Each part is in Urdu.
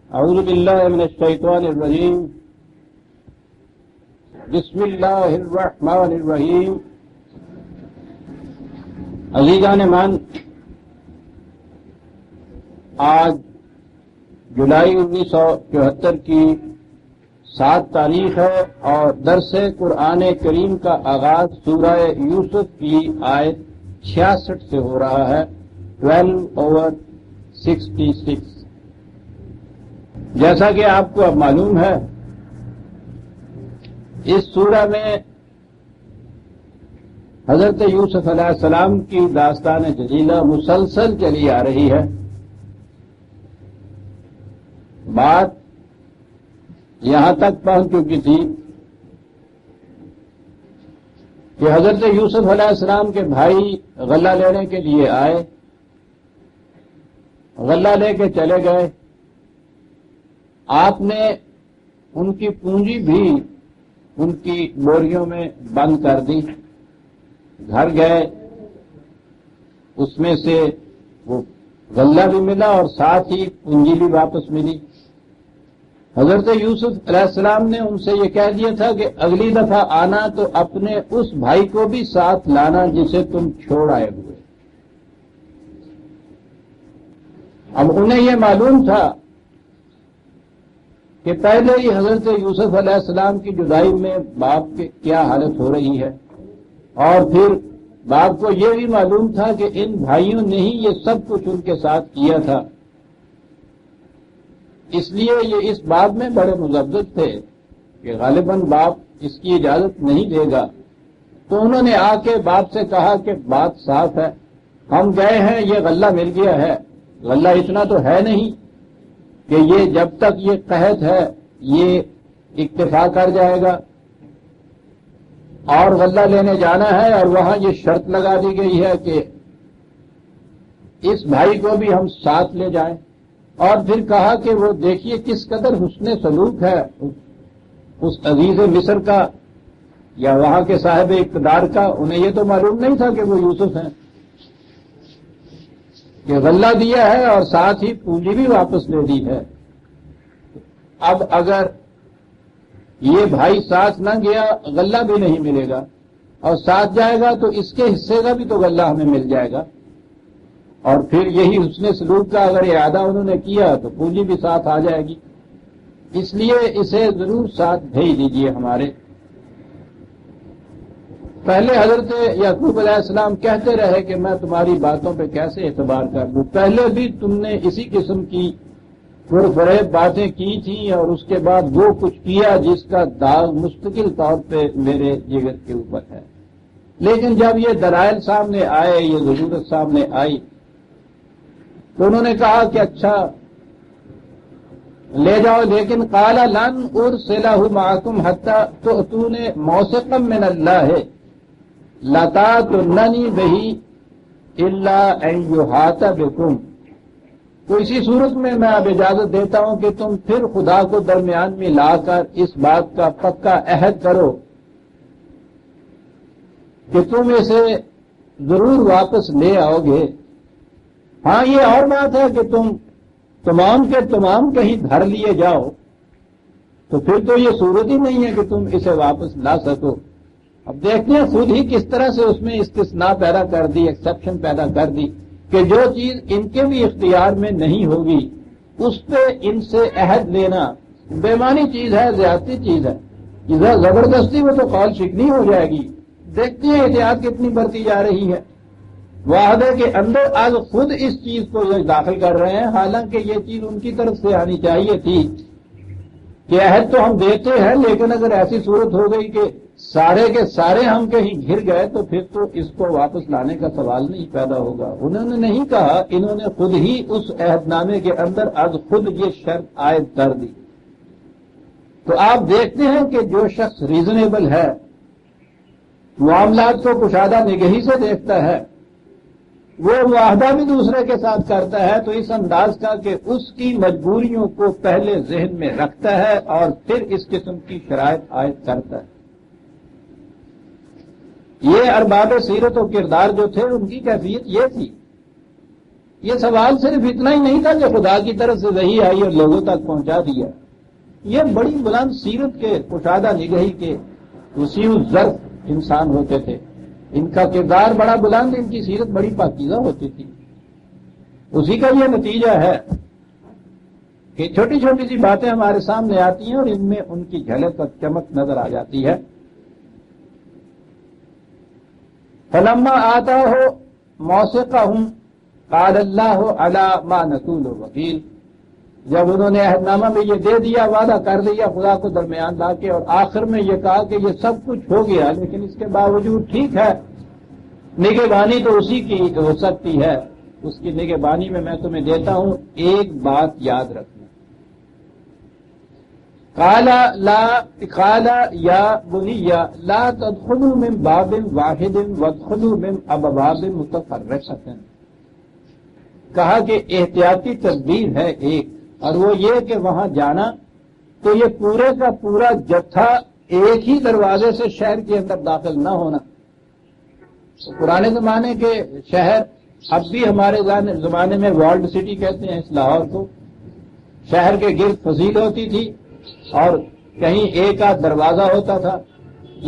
اعوذ باللہ من الشیطان الرجیم بسم اللہ الرحمن الرحیم. عزیزان مان، آج جولائی 1974 کی 7 تاریخ ہے اور درس قرآن کریم کا آغاز سورہ یوسف کی آیت 66 سے ہو رہا ہے. 12/66. جیسا کہ آپ کو اب معلوم ہے، اس سورہ میں حضرت یوسف علیہ السلام کی داستان جلیلہ مسلسل چلی آ رہی ہے. بات یہاں تک پہنچ چکی تھی کہ حضرت یوسف علیہ السلام کے بھائی غلہ لینے کے لیے آئے، غلہ لے کے چلے گئے. آپ نے ان کی پونجی بھی ان کی بوریوں میں بند کر دی. گھر گئے، اس میں سے وہ غلہ بھی ملا اور ساتھ ہی پونجی بھی واپس ملی. حضرت یوسف علیہ السلام نے ان سے یہ کہہ دیا تھا کہ اگلی دفعہ آنا تو اپنے اس بھائی کو بھی ساتھ لانا جسے تم چھوڑ آئے ہوئے. اب انہیں یہ معلوم تھا کہ پہلے ہی حضرت یوسف علیہ السلام کی جدائی میں باپ کی کیا حالت ہو رہی ہے، اور پھر باپ کو یہ بھی معلوم تھا کہ ان بھائیوں نے ہی یہ سب کچھ ان کے ساتھ کیا تھا. اس لیے یہ اس بات میں بڑے مذبذب تھے کہ غالباً باپ اس کی اجازت نہیں دے گا. تو انہوں نے آ کے باپ سے کہا کہ بات صاف ہے، ہم گئے ہیں، یہ غلہ مل گیا ہے. غلہ اتنا تو ہے نہیں کہ یہ جب تک یہ قحط ہے یہ اکتفا کر جائے گا، اور غلہ لینے جانا ہے اور وہاں یہ شرط لگا دی گئی ہے کہ اس بھائی کو بھی ہم ساتھ لے جائیں. اور پھر کہا کہ وہ دیکھیے کس قدر حسن سلوک ہے اس عزیز مصر کا یا وہاں کے صاحب اقتدار کا. انہیں یہ تو معلوم نہیں تھا کہ وہ یوسف ہیں، کہ غلہ دیا ہے اور ساتھ ہی پونجی بھی واپس لے دی ہے. اب اگر یہ بھائی ساتھ نہ گیا غلہ بھی نہیں ملے گا، اور ساتھ جائے گا تو اس کے حصے کا بھی تو غلہ ہمیں مل جائے گا، اور پھر یہی حسن سلوک کا اگر اعادہ انہوں نے کیا تو پونجی بھی ساتھ آ جائے گی. اس لیے اسے ضرور ساتھ بھیج دیجیے ہمارے. پہلے حضرت یعقوب علیہ السلام کہتے رہے کہ میں تمہاری باتوں پہ کیسے اعتبار کر لوں، پہلے بھی تم نے اسی قسم کی پرفریب باتیں کی تھیں، اور اس کے بعد وہ کچھ کیا جس کا داغ مستقل طور پہ میرے جگر کے اوپر ہے. لیکن جب یہ دلائل سامنے آئے، یہ ضرورت سامنے آئی، تو انہوں نے کہا کہ اچھا لے جاؤ. لیکن قال لن ارسلہ معکم حتی تؤتون موثقا من اللہ لتاتوننی بہ الا ان یحاط بکم. تو اسی صورت میں میں اب اجازت دیتا ہوں کہ تم پھر خدا کو درمیان میں لا کر اس بات کا پکا عہد کرو کہ تم اسے ضرور واپس لے آؤ گے. ہاں یہ اور بات ہے کہ تم تمام کے تمام کہیں دھر لیے جاؤ تو پھر تو یہ صورت ہی نہیں ہے کہ تم اسے واپس لا سکو. اب دیکھتے ہیں خود ہی کس طرح سے اس میں استثناء پیدا کر دی، ایکسپشن پیدا کر دی کہ جو چیز ان کے بھی اختیار میں نہیں ہوگی اس پہ ان سے عہد لینا بےمانی چیز ہے، زیادتی چیز ہے. زبردستی وہ تو قول شکنی ہو جائے گی. دیکھتے ہیں احتیاط کتنی بڑھتی جا رہی ہے. معاہدے کے اندر آج خود اس چیز کو داخل کر رہے ہیں، حالانکہ یہ چیز ان کی طرف سے آنی چاہیے تھی کہ عہد تو ہم دیتے ہیں، لیکن اگر ایسی صورت ہو گئی کہ سارے کے سارے ہم کہیں گھر گئے تو پھر تو اس کو واپس لانے کا سوال نہیں پیدا ہوگا. انہوں نے نہیں کہا، انہوں نے خود ہی اس عہد نامے کے اندر آج خود یہ شرط عائد کر دی. تو آپ دیکھتے ہیں کہ جو شخص ریزنیبل ہے، معاملات کو کشادہ نگہی سے دیکھتا ہے، وہ معاہدہ بھی دوسرے کے ساتھ کرتا ہے تو اس انداز کا کہ اس کی مجبوریوں کو پہلے ذہن میں رکھتا ہے اور پھر اس قسم کی شرائط عائد کرتا ہے. یہ ارباب سیرت و کردار جو تھے ان کی کیفیت یہ تھی یہ سوال صرف اتنا ہی نہیں تھا کہ خدا کی طرف سے وحی آئی اور لوگوں تک پہنچا دیا، یہ بڑی بلند سیرت کے، کشادہ نگہی کے، وسیع الظرف انسان ہوتے تھے، ان کا کردار بڑا بلند، ان کی سیرت بڑی پاکیزہ ہوتی تھی۔ اسی کا یہ نتیجہ ہے کہ چھوٹی چھوٹی سی باتیں ہمارے سامنے آتی ہیں اور ان میں ان کی جھلک اور چمک نظر آ جاتی ہے۔ فلما آتاہ موثقہم قال اللہ علی ما نقول وکیل، جب انہوں نے عہد نامہ میں یہ دے دیا، وعدہ کر دیا خدا کو درمیان لا کے، اور آخر میں یہ کہا کہ یہ سب کچھ ہو گیا لیکن اس کے باوجود ٹھیک ہے، نگہبانی تو اسی کی ہو سکتی ہے، اس کی نگہبانی میں تمہیں دیتا ہوں، ایک بات یاد رکھنا۔ قال یا بنی لا تدخلوا من باب واحد وادخلوا من ابواب متفرقۃ، کہا کہ احتیاطی تدبیر ہے ایک، اور وہ یہ کہ وہاں جانا تو یہ پورے کا پورا جتھا ایک ہی دروازے سے شہر کے اندر داخل نہ ہونا۔ پرانے زمانے کے شہر اب بھی ہمارے زمانے میں والڈ سٹی کہتے ہیں اس لاہور کو، شہر کے گرد فضیل ہوتی تھی اور کہیں ایک آدھ دروازہ ہوتا تھا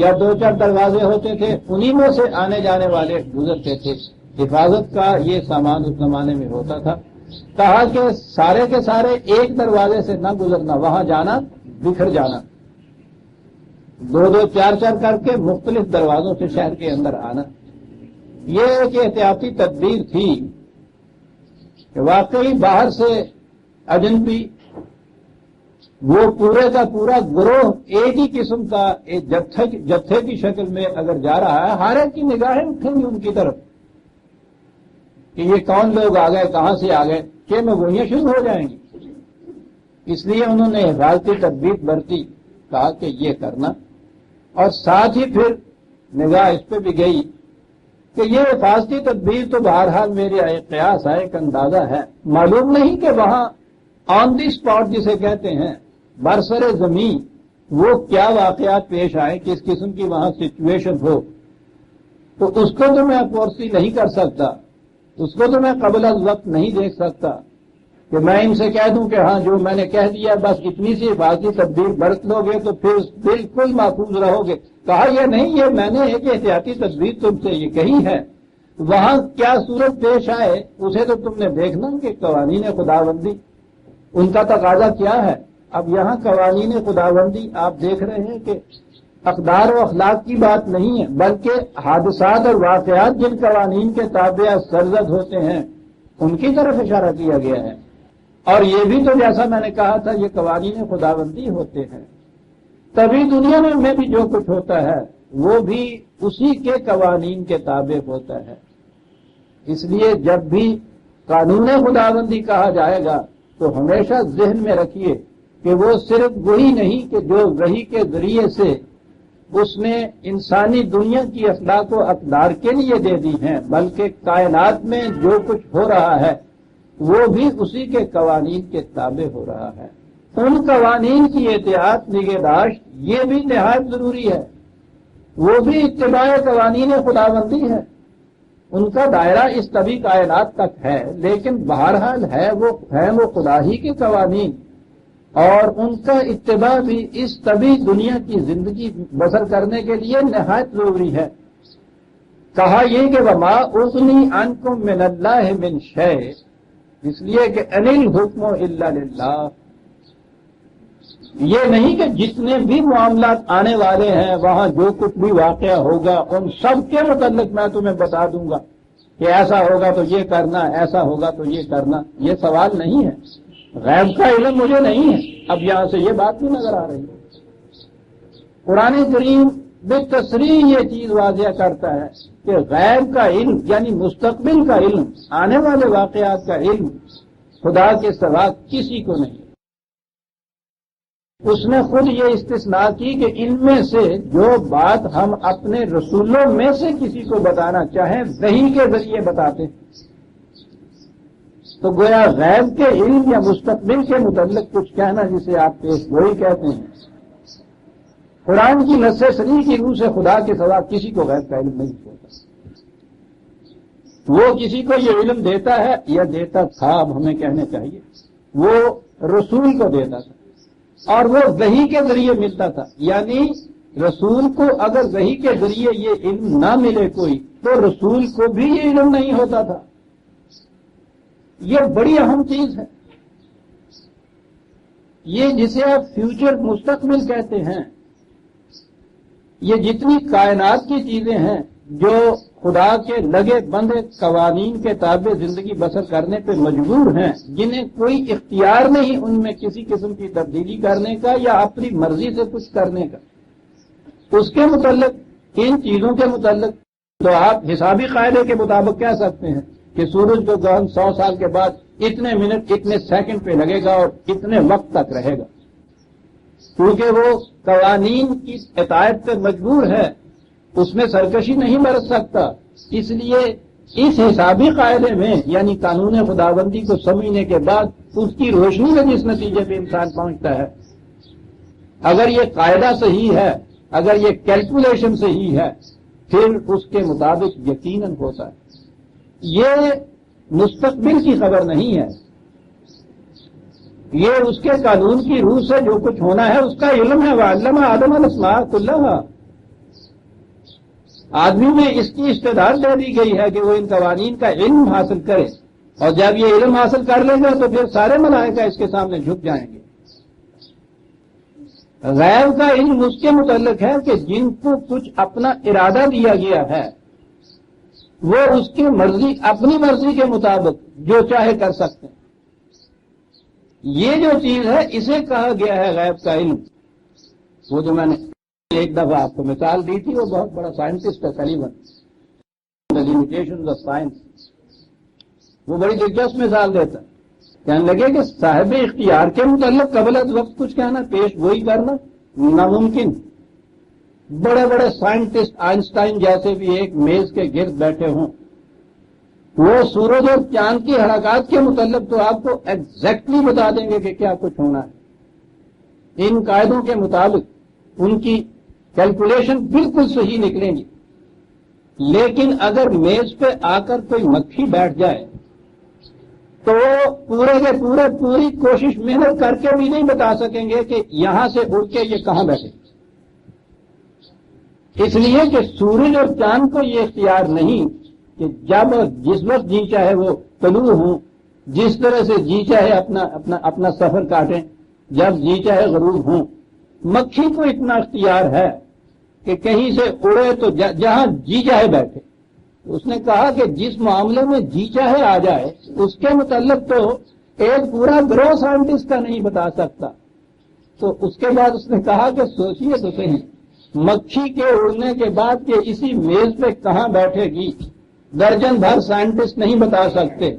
یا دو چار دروازے ہوتے تھے، انہی میں سے آنے جانے والے گزرتے تھے۔ حفاظت کا یہ سامان اس زمانے میں ہوتا تھا۔ کہا کہ سارے کے سارے ایک دروازے سے نہ گزرنا، وہاں جانا بکھر جانا، دو دو چار چار کر کے مختلف دروازوں سے شہر کے اندر آنا۔ یہ ایک احتیاطی تدبیر تھی کہ واقعی باہر سے اجنبی وہ پورے کا پورا گروہ ایک ہی قسم کا ایک جتھے کی شکل میں اگر جا رہا ہے، ہر ایک کی نگاہیں اٹھیں گی ان کی طرف کہ یہ کون لوگ آ گئے، کہاں سے آ گئے، کہ میں گوئیاں شروع ہو جائیں گی۔ اس لیے انہوں نے حفاظتی تدبیر برتی، کہا کہ یہ کرنا، اور ساتھ ہی پھر نگاہ اس پہ بھی گئی کہ یہ حفاظتی تدبیر تو بہرحال میرے ایک قیاس ہے، ایک اندازہ ہے، معلوم نہیں کہ وہاں آن دی اسپاٹ جسے کہتے ہیں برسر زمین وہ کیا واقعات پیش آئے، کس قسم کی وہاں سچویشن ہو، تو اس کو تو میں فورسی نہیں کر سکتا، اس کو تو میں قبل از وقت نہیں دیکھ سکتا کہ میں ان سے کہہ دوں کہ ہاں جو میں نے کہہ دیا بس اتنی سی حفاظتی تدبیر برت لو گے تو پھر بالکل محفوظ رہو گے۔ کہا یہ نہیں، یہ میں نے ایک احتیاطی تدبیر تم سے یہ کہی ہے، وہاں کیا صورت پیش آئے اسے تو تم نے دیکھنا کہ قوانین خداوندی ان کا تقاضا کیا ہے۔ اب یہاں قوانین خداوندی آپ دیکھ رہے ہیں کہ اقدار و اخلاق کی بات نہیں ہے، بلکہ حادثات اور واقعات جن قوانین کے تابع سرزد ہوتے ہیں ان کی طرف اشارہ کیا گیا ہے، اور یہ بھی تو جیسا میں نے کہا تھا یہ قوانین خداوندی ہوتے ہیں، تبھی دنیا میں بھی جو کچھ ہوتا ہے وہ بھی اسی کے قوانین کے تابع ہوتا ہے۔ اس لیے جب بھی قانون خداوندی کہا جائے گا تو ہمیشہ ذہن میں رکھیے کہ وہ صرف وہی نہیں کہ جو وحی کے ذریعے سے اس نے انسانی دنیا کی اخلاق و اقدار کے لیے دے دی ہیں، بلکہ کائنات میں جو کچھ ہو رہا ہے وہ بھی اسی کے قوانین کے تابع ہو رہا ہے۔ ان قوانین کی احتیاط نگہداشت یہ بھی نہایت ضروری ہے، وہ بھی اتباع قوانین خداوندی ہے، ان کا دائرہ اس طبی کائنات تک ہے، لیکن بہرحال ہے وہ خدا ہی کے قوانین، اور ان کا اتباع بھی اس طبی دنیا کی زندگی بسر کرنے کے لیے نہایت ضروری ہے۔ کہا یہ کہ وما اغنی عنکم من اللہ من شیء، اس لیے کہ ان الحکم الا للہ، یہ نہیں کہ جتنے بھی معاملات آنے والے ہیں وہاں جو کچھ بھی واقعہ ہوگا ان سب کے متعلق میں تمہیں بتا دوں گا کہ ایسا ہوگا تو یہ کرنا، ایسا ہوگا تو یہ کرنا، یہ سوال نہیں ہے، غیب کا علم مجھے نہیں ہے۔ اب یہاں سے یہ بات بھی نظر آ رہی ہے، قرآن کریم بالتصریح یہ چیز واضح کرتا ہے کہ غیب کا علم یعنی مستقبل کا علم، آنے والے واقعات کا علم خدا کے سوا کسی کو نہیں۔ اس نے خود یہ استثناء کی کہ ان میں سے جو بات ہم اپنے رسولوں میں سے کسی کو بتانا چاہیں وحی کے ذریعے بتاتے ہیں، تو گویا غیب کے علم یا مستقبل کے متعلق کچھ کہنا جسے آپ پیش گوئی کہتے ہیں، قرآن کی نص صریح کی روح سے خدا کے سوا کسی کو غیب کا علم نہیں ہوتا۔ وہ کسی کو یہ علم دیتا ہے یا دیتا تھا، اب ہمیں کہنے چاہیے، وہ رسول کو دیتا تھا اور وہ وحی کے ذریعے ملتا تھا. یعنی رسول کو اگر وحی کے ذریعے یہ علم نہ ملے کوئی تو رسول کو بھی یہ علم نہیں ہوتا تھا. یہ بڑی اہم چیز ہے. یہ جسے آپ فیوچر مستقبل کہتے ہیں، یہ جتنی کائنات کی چیزیں ہیں جو خدا کے لگے بندے قوانین کے تابع زندگی بسر کرنے پہ مجبور ہیں، جنہیں کوئی اختیار نہیں ان میں کسی قسم کی تبدیلی کرنے کا یا اپنی مرضی سے کچھ کرنے کا، اس کے متعلق، ان چیزوں کے متعلق تو آپ حسابی قاعدے کے مطابق کہہ سکتے ہیں کہ سورج کو گرہن 100 سال کے بعد اتنے منٹ اتنے سیکنڈ پہ لگے گا اور اتنے وقت تک رہے گا، کیونکہ وہ قوانین کی اطاعت پہ مجبور ہے، اس میں سرکشی نہیں برت سکتا. اس لیے اس حسابی قاعدے میں یعنی قانون خداوندی کو سمجھنے کے بعد اس کی روشنی میں جس نتیجے پہ انسان پہنچتا ہے، اگر یہ قاعدہ صحیح ہے، اگر یہ کیلکولیشن صحیح ہے، پھر اس کے مطابق یقیناً ہوتا ہے. یہ مستقبل کی خبر نہیں ہے، یہ اس کے قانون کی روح سے جو کچھ ہونا ہے اس کا علم ہے. وَعَلَّمَ آدَمَ الْأَسْمَاءَ كُلَّهَا. آدمی میں اس کی استعداد دے دی گئی ہے کہ وہ ان قوانین کا علم حاصل کرے، اور جب یہ علم حاصل کر لے گا تو پھر سارے ملائکہ اس کے سامنے جھک جائیں گے. غیب کا علم اس کے متعلق ہے کہ جن کو کچھ اپنا ارادہ دیا گیا ہے وہ اس کی مرضی، اپنی مرضی کے مطابق جو چاہے کر سکتے ہیں. یہ جو چیز ہے اسے کہا گیا ہے غیب کا علم. وہ جو میں نے ایک دفعہ آپ کو مثال دی تھی، وہ بہت بڑا سائنٹسٹ ہے سلیون، دی لیمیٹیشنز آف سائنس. وہ بڑی دلچسپ مثال دیتا ہے. کہنے لگے کہ صاحب اختیار کے متعلق قبل از وقت کچھ کہنا، پیش گوئی کرنا ناممکن. بڑے بڑے سائنٹسٹ آئنسٹائن جیسے بھی ایک میز کے گرد بیٹھے ہوں، وہ سورج اور چاند کی حرکات کے متعلق تو آپ کو ایگزیکٹلی بتا دیں گے کہ کیا کچھ ہونا ہے. ان قاعدوں کے مطابق ان کی کیلکولیشن بالکل صحیح نکلیں گی. لیکن اگر میز پہ آ کر کوئی مکھی بیٹھ جائے تو وہ پورے کے پورے پوری کوشش محنت کر کے بھی نہیں بتا سکیں گے کہ یہاں سے اڑ کے یہ کہاں بیٹھے. اس لیے کہ سورج اور چاند کو یہ اختیار نہیں کہ جب اور جس وقت جی چاہے وہ طلوع ہوں، جس طرح سے جی چاہے اپنا سفر کاٹیں، جب جی چاہے غروب ہوں. مکھی کو اتنا اختیار ہے کہ کہیں سے اڑے تو جہاں جی چاہے بیٹھے. اس نے کہا کہ جس معاملے میں جی چاہے آ جائے اس کے متعلق تو ایک پورا گروہ سائنٹسٹ کا نہیں بتا سکتا. تو اس کے بعد اس نے کہا کہ سوچئے تو صحیح، مکھی کے اڑنے کے بعد کہ اسی میز پہ کہاں بیٹھے گی درجن بھر سائنٹسٹ نہیں بتا سکتے.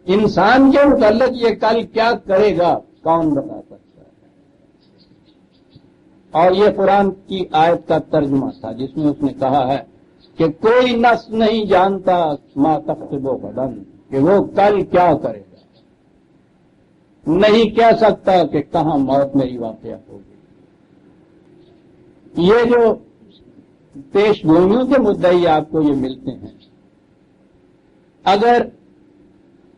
انسان کے متعلق یہ کل کیا کرے گا کون بتا سکتا ہے. اور یہ قرآن کی آیت کا ترجمہ تھا جس میں اس نے کہا ہے کہ کوئی نفس نہیں جانتا ما تکسب غداً، کہ وہ کل کیا کرے گا. نہیں کہہ سکتا کہ کہاں موت میری واقع ہوگی. یہ جو پیش گوئیوں کے مدعی آپ کو یہ ملتے ہیں، اگر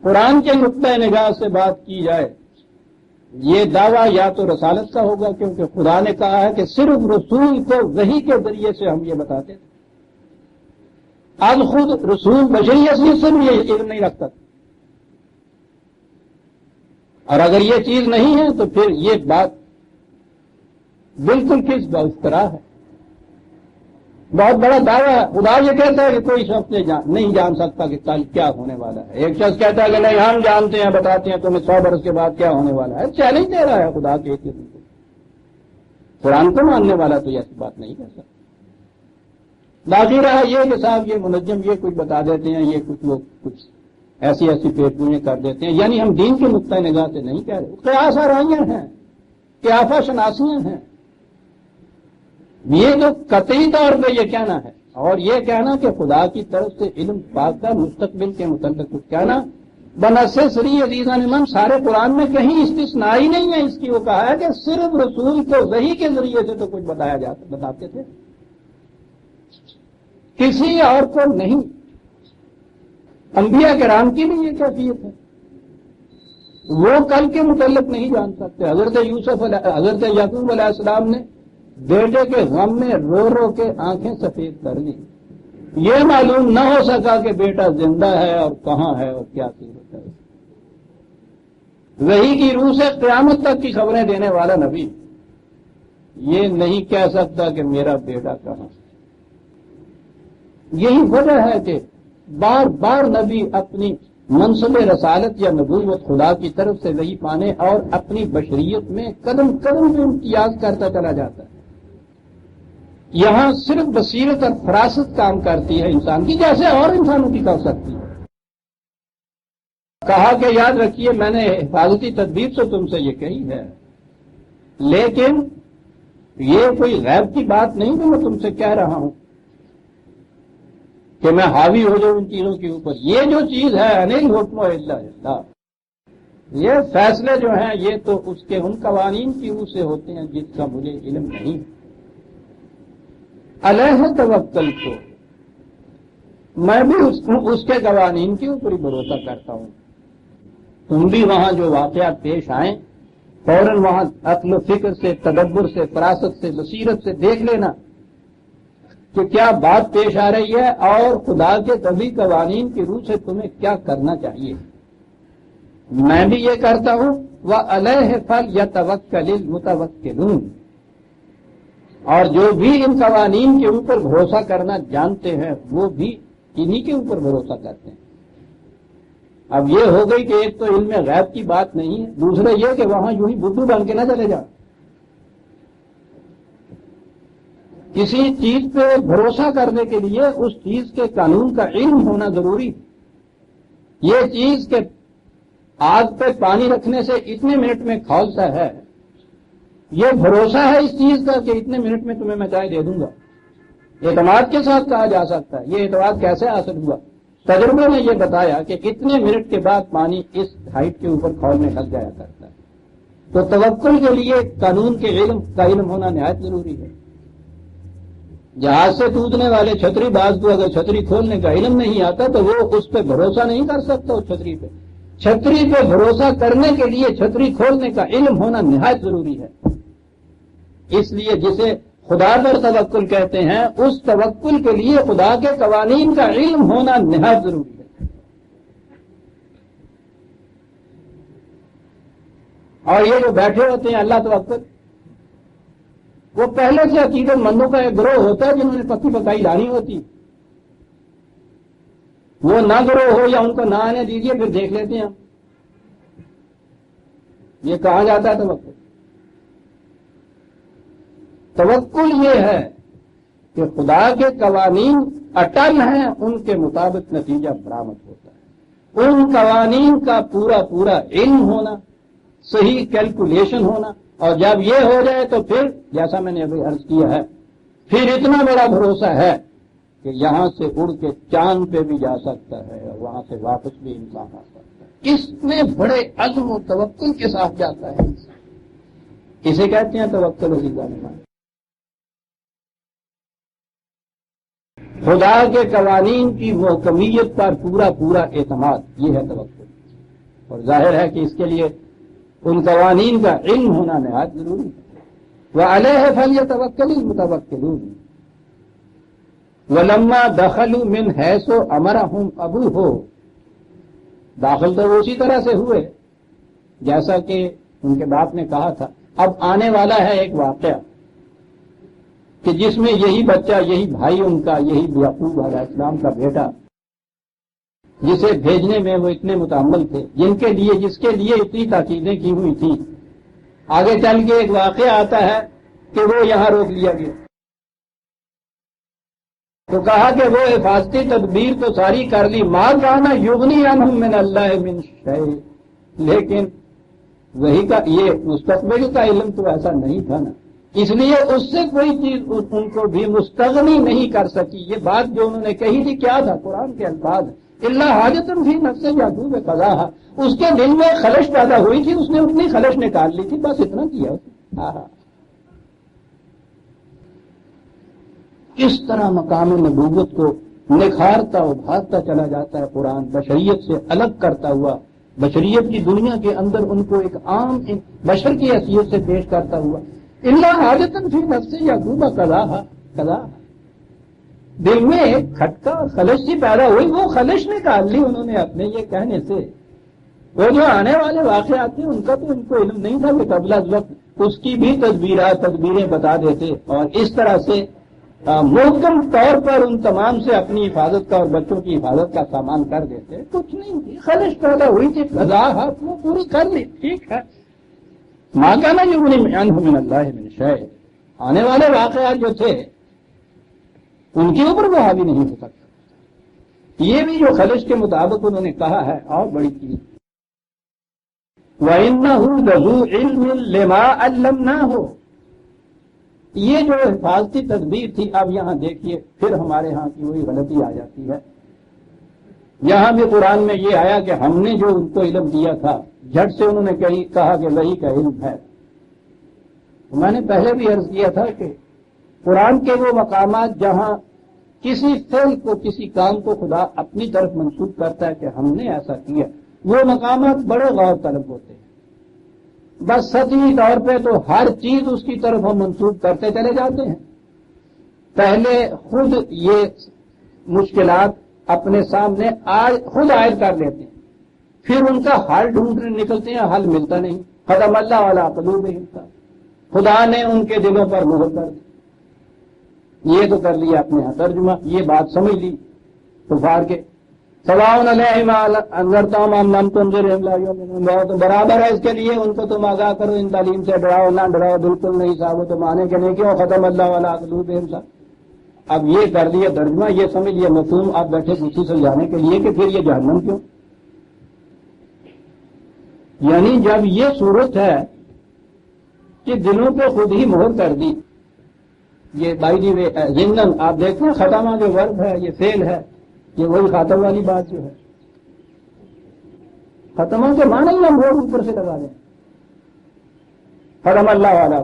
قرآن کے نقطۂ نگاہ سے بات کی جائے یہ دعویٰ یا تو رسالت کا ہوگا، کیونکہ خدا نے کہا ہے کہ صرف رسول کو وحی کے ذریعے سے ہم یہ بتاتے تھے. اب خود رسول بشری حیثیت سے بھی یہ علم نہیں رکھتا. اور اگر یہ چیز نہیں ہے تو پھر یہ بات بالکل کس افطرا ہے، بہت بڑا دعویٰ ہے. خدا یہ کہتا ہے کہ کوئی شخص نہیں جان سکتا کہ کل کیا ہونے والا ہے. ایک شخص کہتا ہے کہ نہیں ہم جانتے ہیں، بتاتے ہیں تمہیں 100 برس کے بعد کیا ہونے والا ہے. چیلنج دے رہا ہے خدا کے قسم کو. قرآن کو ماننے والا تو ایسی بات نہیں کر سکتا. باقی رہا یہ کہ صاحب یہ منجم یہ کچھ بتا دیتے ہیں، یہ کچھ لوگ کچھ ایسی پیشگوئیاں کر دیتے ہیں. یعنی ہم دین کے نقطۂ نگاہ سے نہیں کہہ رہے، قیاس آرائیاں ہیں، قیافہ شناسیاں ہیں. یہ جو قطعی طور پہ یہ کہنا ہے اور یہ کہنا کہ خدا کی طرف سے علم پاک کا مستقبل کے متعلق کچھ کہنا بنص سری عزیزان امام سارے قرآن میں کہیں استثناء ہی نہیں ہے اس کی. وہ کہا ہے کہ صرف رسول کو وحی کے ذریعے سے تو کچھ بتاتے تھے، کسی اور کو نہیں. انبیاء کرام کی بھی یہ کیفیت ہے، وہ کل کے متعلق نہیں جان سکتے۔ حضرت یعقوب علیہ السلام نے بیٹے کے غم میں رو رو کے آنکھیں سفید کر لی، یہ معلوم نہ ہو سکا کہ بیٹا زندہ ہے اور کہاں ہے اور کیا صورت ہے۔ وحی کی روح سے قیامت تک کی خبریں دینے والا نبی یہ نہیں کہہ سکتا کہ میرا بیٹا کہاں ہے۔ یہی وجہ ہے کہ بار بار نبی اپنی منصب رسالت یا نبوت خدا کی طرف سے وحی پانے اور اپنی بشریت میں قدم قدم پہ امتیاز کرتا چلا جاتا ہے۔ یہاں صرف بصیرت اور فراست کام کرتی ہے انسان کی، جیسے اور انسانوں کی کر سکتی ہے۔ کہا کہ یاد رکھیے میں نے حفاظتی تدبیر سے تم سے یہ کہی ہے، لیکن یہ کوئی غیب کی بات نہیں کہ میں تم سے کہہ رہا ہوں کہ میں حاوی ہو جاؤں ان چیزوں کے اوپر۔ یہ جو چیز ہے انل حکم الا للہ، یہ فیصلے جو ہیں یہ تو اس کے ان قوانین کی روح سے ہوتے ہیں جس کا مجھے علم نہیں۔ علیہ توکل کو میں بھی اس کے قوانین کے اوپر ہی بھروسہ کرتا ہوں۔ تم بھی وہاں جو واقعات پیش آئیں فوراً وہاں عقل و فکر سے، تدبر سے، فراست سے، بصیرت سے دیکھ لینا کہ کیا بات پیش آ رہی ہے اور خدا کے طبی قوانین کی روح سے تمہیں کیا کرنا چاہیے۔ میں بھی یہ کرتا ہوں وَعَلَيْهِ فَلْيَتَوَكَّلِ الْمُتَوَكِّلُونَ، اور جو بھی ان قوانین کے اوپر بھروسہ کرنا جانتے ہیں وہ بھی انہی کے اوپر بھروسہ کرتے ہیں۔ اب یہ ہو گئی کہ ایک تو علم غیب کی بات نہیں ہے، دوسرا یہ کہ وہاں یوں ہی بدھو بن کے نہ چلے جا۔ کسی چیز پہ بھروسہ کرنے کے لیے اس چیز کے قانون کا علم ہونا ضروری ہے۔ یہ چیز کہ آگ پہ پانی رکھنے سے اتنے منٹ میں کھولتا ہے، یہ بھروسہ ہے اس چیز کا کہ اتنے منٹ میں تمہیں میں چائے دے دوں گا، اعتماد کے ساتھ کہا جا سکتا ہے۔ یہ اعتماد کیسے حاصل ہوا؟ تجربے نے یہ بتایا کہ اتنے منٹ کے بعد پانی اس ہائٹ کے اوپر کھولنے لگ جایا کرتا ہے۔ تو توکل کے لیے قانون کے علم کا علم ہونا نہایت ضروری ہے۔ جہاز سے کودنے والے چھتری باز کو اگر چھتری کھولنے کا علم نہیں آتا تو وہ اس پہ بھروسہ نہیں کر سکتا۔ اس چھتری پہ بھروسہ کرنے کے لیے چھتری کھولنے کا علم ہونا نہایت ضروری ہے۔ اس لیے جسے خدا پر توکل کہتے ہیں اس توکل کے لیے خدا کے قوانین کا علم ہونا نہایت ضروری ہے۔ اور یہ جو بیٹھے ہوتے ہیں اللہ توکل، وہ پہلے سے عقیدت مندوں کا ایک گروہ ہوتا ہے جنہوں نے پکی پکائی لانی ہوتی، وہ نہ گروہ ہو یا ان کو نہ آنے دیجیے پھر دیکھ لیتے ہیں ہم یہ کہا جاتا ہے توکل۔ توکل یہ ہے کہ خدا کے قوانین اٹل ہیں، ان کے مطابق نتیجہ برآمد ہوتا ہے۔ ان قوانین کا پورا پورا علم ہونا، صحیح کیلکولیشن ہونا، اور جب یہ ہو جائے تو پھر جیسا میں نے ابھی عرض کیا ہے پھر اتنا بڑا بھروسہ ہے کہ یہاں سے اڑ کے چاند پہ بھی جا سکتا ہے اور وہاں سے واپس بھی انسان آ سکتا ہے۔ اس میں بڑے عزم و توکل کے ساتھ جاتا ہے انسان۔ اسے کہتے ہیں توکل عزیزان۔ خدا کے قوانین کی محکمیت پر پورا پورا اعتماد، یہ ہے توکل۔ اور ظاہر ہے کہ اس کے لیے ان قوانین کا علم ہونا نہایت ضروری ہے۔ وَعَلَيْهِ فَلْيَتَوَكَّلِ الْمُتَوَكِّلُونَ وَلَمَّا دَخَلُوا مِنْ حَيْثُ أَمَرَهُمْ أَبُوهُ، داخل تو وہ اسی طرح سے ہوئے جیسا کہ ان کے باپ نے کہا تھا۔ اب آنے والا ہے ایک واقعہ کہ جس میں یہی بچہ، یہی بھائی ان کا، یہی یعقوب علیہ السلام کا بیٹا جسے بھیجنے میں وہ اتنے متعمل تھے، جس کے لیے اتنی تاکیدیں کی ہوئی تھی، آگے چل کے ایک واقعہ آتا ہے کہ وہ یہاں روک لیا گیا۔ تو کہا کہ وہ حفاظتی تدبیر تو ساری کر لی، ما کان یغنی عنہم من اللہ من شیء، لیکن وہی کا یہ مستقبل کا علم تو ایسا نہیں تھا نا، اس لیے اس سے کوئی چیز ان کو بھی مستغنی نہیں کر سکی۔ یہ بات جو انہوں نے کہی تھی کیا تھا؟ قرآن کے الفاظ، اللہ حاجت فی نفس یعقوب قضاها، اس کے دل میں خلش پیدا ہوئی تھی، اس نے اپنی خلش نکال لی تھی، بس اتنا کیا۔ کس طرح مقام نبوت کو نکھارتا ابھارتا چلا جاتا ہے قرآن، بشریت سے الگ کرتا ہوا، بشریت کی دنیا کے اندر ان کو ایک عام بشر کی حیثیت سے پیش کرتا ہوا۔ اللہ حاجتن فی نفس یعقوب قضا، دل میں ایک کھٹکا اور خلش سی پیدا ہوئی، وہ خلش نکال لی انہوں نے اپنے یہ کہنے سے۔ وہ جو آنے والے واقعات تھے ان کا تو ان کو علم نہیں تھا کہ قبل از وقت اس کی بھی تدبیریں بتا دیتے، اور اس طرح سے محکم طور پر ان تمام سے اپنی حفاظت کا اور بچوں کی حفاظت کا سامان کر دیتے۔ کچھ نہیں تھی، خلش پیدا ہوئی تھی، قضا وہ پوری کر لی، ٹھیک ہے۔ ما کان یغنی عنہ من اللہ من شیء، آنے والے واقعات جو تھے ان کے اوپر وہ حاوی نہیں ہو سکتا۔ یہ بھی جو خلش کے مطابق انہوں نے کہا ہے اور بڑی چیز، وَإِنَّهُ لَذُو عِلْمٍ لِمَا عَلَّمْنَاهُ، یہ جو حفاظتی تدبیر تھی، اب یہاں دیکھیے پھر ہمارے ہاں کی وہی غلطی آ جاتی ہے۔ یہاں بھی قرآن میں یہ آیا کہ ہم نے جو ان کو علم دیا تھا، جھٹ سے انہوں نے کہا کہ وہی کا علم ہے۔ میں نے پہلے بھی عرض کیا تھا کہ قرآن کے وہ مقامات جہاں کسی فعل کو، کسی کام کو خدا اپنی طرف منسوب کرتا ہے کہ ہم نے ایسا کیا، وہ مقامات بڑے غور طلب ہوتے ہیں۔ بس سطحی طور پہ تو ہر چیز اس کی طرف ہم منسوب کرتے چلے جاتے ہیں، پہلے خود یہ مشکلات اپنے سامنے خود عائد کر لیتے ہیں، پھر ان کا حل ڈھونڈنے نکلتے ہیں، حل ملتا نہیں۔ ختم اللہ علی قلوبہم، خدا نے ان کے دلوں پر مہر کر دی۔ یہ تو کر لیا اپنے یہاں ترجمہ، یہ بات سمجھ لی کفار کے، سواء علیہم انذرتہم ام لم تنذرہم لا یؤمنون، بہت برابر ہے اس کے لیے ان کو تم آگاہ کرو، ان تعلیم سے ڈراؤ نہ ڈراؤ، بالکل نہیں صاحب، وہ تو مانے کہ نہیں کیوں، ختم اللہ علی قلوبہم صاحب۔ اب یہ کر لیا ترجمہ، یہ سمجھ لیا مفہوم، آپ بیٹھے کسی سمجھانے کے لیے کہ پھر یہ جہنم کیوں؟ یعنی جب یہ صورت ہے کہ دلوں پہ خود ہی مہر کر دی، یہ بائی دی وے ضمن آپ دیکھتے ہیں ختمہ جو ورب ہے، یہ فعل ہے، یہ وہی خاتم والی بات جو ہے، ختمہ کے معنی ہی ہم مہر اوپر سے لگا دیں، ختم اللہ والا۔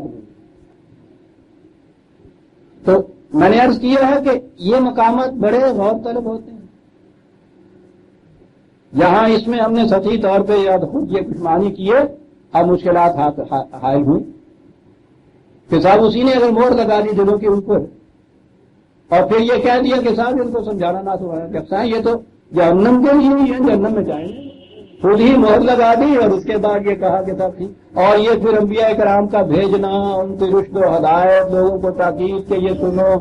تو میں نے عرض کیا ہے کہ یہ مقامات بڑے غور طلب ہوتے ہیں، جہاں اس میں ہم نے سطحی طور پہ یا خود یہ کچھ معنی کیے، اب مشکلات حائل ہوئی کہ صاحب اسی نے اگر مہر لگا دی دلوں کے اوپر اور پھر یہ کہہ دیا کہ صاحب ان کو سمجھانا نہ تو ہے کہ یہ تو جہنم کے لیے ہی ہے، جہنم میں جائیں گے، خود ہی مہر لگا دی اور اس کے بعد یہ کہا کہ تب تھی، اور یہ پھر انبیاء کرام کا بھیجنا، ان کی رشد و ہدایت، لوگوں کو تاکید کہ یہ سنو،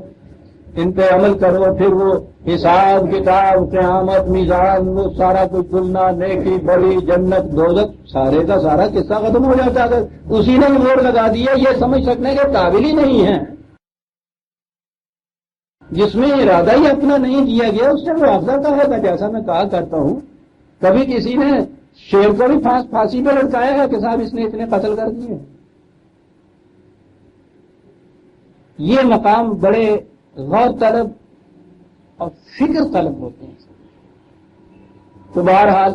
ان پہ عمل کرو، پھر وہ حساب کتاب، قیامت، میزان، وہ سارا کچھ تلنا، نیکی بڑی، جنت دوزخ، سارے کا سارا قصہ ختم ہو جاتا ہے۔ اگر اسی نے مہر لگا دیا، یہ سمجھ سکنے کے قابل ہی نہیں ہے۔ جس میں ارادہ ہی اپنا نہیں دیا گیا اس سے معاوضہ کا ہے، جیسا میں کہا کرتا ہوں، کبھی کسی نے شیر کو بھی پھانسی پہ لٹکایا ہے کہ صاحب اس نے اتنے قتل کر دیے۔ یہ مقام بڑے غور طلب اور فکر طلب ہوتے ہیں۔ تو بہرحال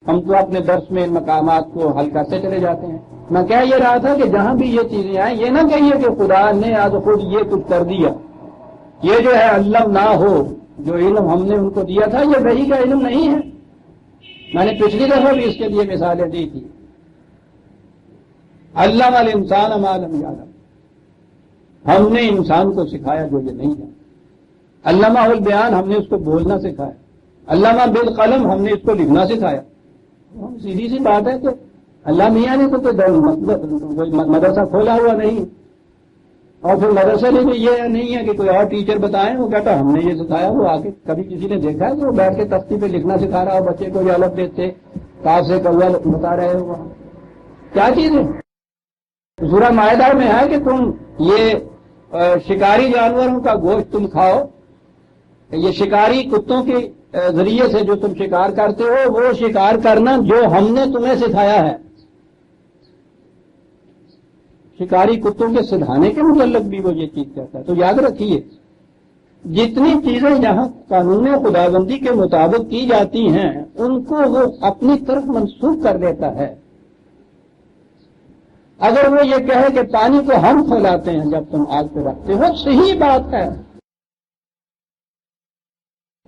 ہم تو اپنے درس میں ان مقامات کو حل کرتے چلے جاتے ہیں۔ میں کہہ یہ رہا تھا کہ جہاں بھی یہ چیزیں آئیں، یہ نہ کہیے کہ خدا نے آج خود یہ کچھ کر دیا، یہ جو ہے علم نہ ہو، جو علم ہم نے ان کو دیا تھا یہ وحی کا علم نہیں ہے۔ میں نے پچھلی دفعہ بھی اس کے لیے مثالیں دی تھی، علم الانسان ما لم یعلم، ہم نے انسان کو سکھایا جو یہ نہیں ہے۔ علامہ البیان، ہم نے اس کو بولنا سکھایا۔ علامہ بالقلم، ہم نے اس کو لکھنا سکھایا۔ سیدھی سی بات ہے کہ اللہ میاں نے تو کوئی مدرسہ کھولا ہوا نہیں، اور پھر مدرسے میں بھی یہ نہیں ہے کہ کوئی اور ٹیچر بتائیں، وہ کہتا ہم نے یہ سکھایا۔ وہ آگے کبھی کسی نے دیکھا ہے کہ وہ بیٹھ کے تختی پہ لکھنا سکھا رہا ہو، بچے کو یہ الگ دیتے، کاف سے کوا بتا رہے ہو، وہاں کیا چیز ہے؟ سورہ مائدہ میں ہے کہ تم یہ شکاری جانوروں کا گوشت تم کھاؤ، یہ شکاری کتوں کے ذریعے سے جو تم شکار کرتے ہو وہ شکار کرنا جو ہم نے تمہیں سکھایا ہے۔ شکاری کتوں کے سدھانے کے متعلق بھی وہ یہ چیز کہتا ہے۔ تو یاد رکھیے، جتنی چیزیں یہاں قانون خداوندی کے مطابق کی جاتی ہیں ان کو وہ اپنی طرف منسوخ کر دیتا ہے۔ اگر وہ یہ کہے کہ پانی کو ہم کھولاتے ہیں جب تم آگ پہ رکھتے ہو، صحیح بات ہے،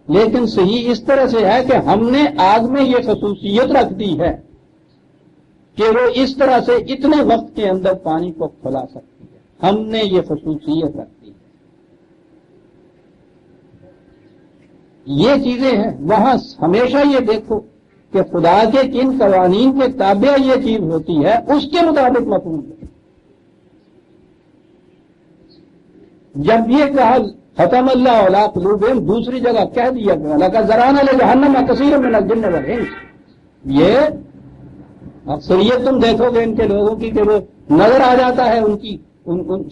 لیکن صحیح اس طرح سے ہے کہ ہم نے آگ میں یہ خصوصیت رکھ دی ہے کہ وہ اس طرح سے اتنے وقت کے اندر پانی کو کھلا سکتی ہے، ہم نے یہ خصوصیت رکھ دی ہے۔ یہ چیزیں ہیں، وہاں ہمیشہ یہ دیکھو کہ خدا کے کن قوانین کے تابع یہ چیز ہوتی ہے، اس کے مطابق مفہوم ہے۔ جب یہ کہا ختم اللہ علی قلوبہم، دوسری جگہ کہہ دیا کہ لَقَدْ ذَرَأْنَا لِجَهَنَّمَ كَثِيرًا مِنَ الْجِنِّ وَالْإِنسِ، یہ اکثریت تم دیکھو گے ان کے لوگوں کی کہ وہ نظر آ جاتا ہے ان کی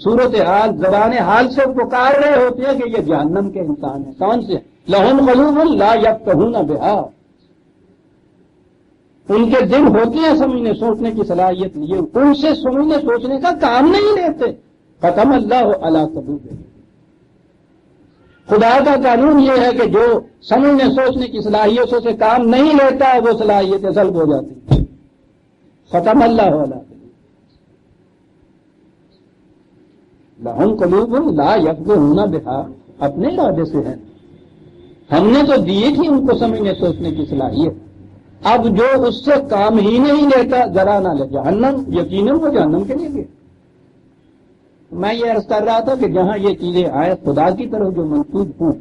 صورت حال، زبان حال سے پکار رہے ہوتے ہیں کہ یہ جہنم کے انسان ہیں۔ کون سے؟ لَهُمْ قُلُوبٌ لَا يَفْقَهُونَ بِهَا، ان کے دل ہوتے ہیں سمجھنے سوچنے کی صلاحیت لیے، ان سے سمجھنے سوچنے کا کام نہیں لیتے۔ ختم اللہ علی قلوبہم، خدا کا قانون یہ ہے کہ جو سمجھنے سوچنے کی صلاحیتوں سے کام نہیں لیتا ہے وہ صلاحیتیں سلب ہو جاتی ہیں۔ ختم اللہ علی قلوبہم، لہم قلوب لا یفقہون بہا، اپنے ارادے سے ہے، ہم نے تو دیے تھی ان کو سمجھنے سوچنے کی صلاحیت، اب جو اس سے کام ہی نہیں لیتا ذرا نہ لے جہنم، یقیناً وہ جہنم کے لیے گئے۔ میں یہ عرض کر رہا تھا کہ جہاں یہ چیزیں آئے خدا کی طرف جو منسوب ہوں،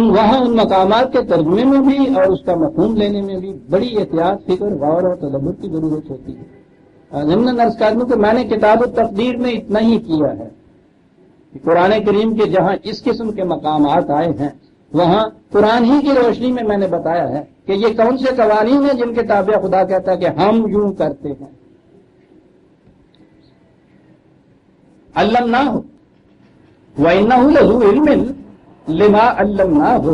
وہاں ان مقامات کے ترجمے میں بھی اور اس کا مفہوم لینے میں بھی بڑی احتیاط، فکر، غور اور تدبر کی ضرورت ہوتی ہے۔ ضمن عرض کر دوں کہ میں نے کتاب التقدیر میں اتنا ہی کیا ہے کہ قرآن کریم کے جہاں اس قسم کے مقامات آئے ہیں وہاں قرآن ہی کی روشنی میں نے بتایا ہے کہ یہ کون سے قوانین ہیں جن کے تابع خدا کہتا ہے کہ ہم یوں کرتے ہیں۔ علمناہ وَإِنَّهُ لَذُو عِلْمٍ لِمَا عَلَّمْنَاهُ،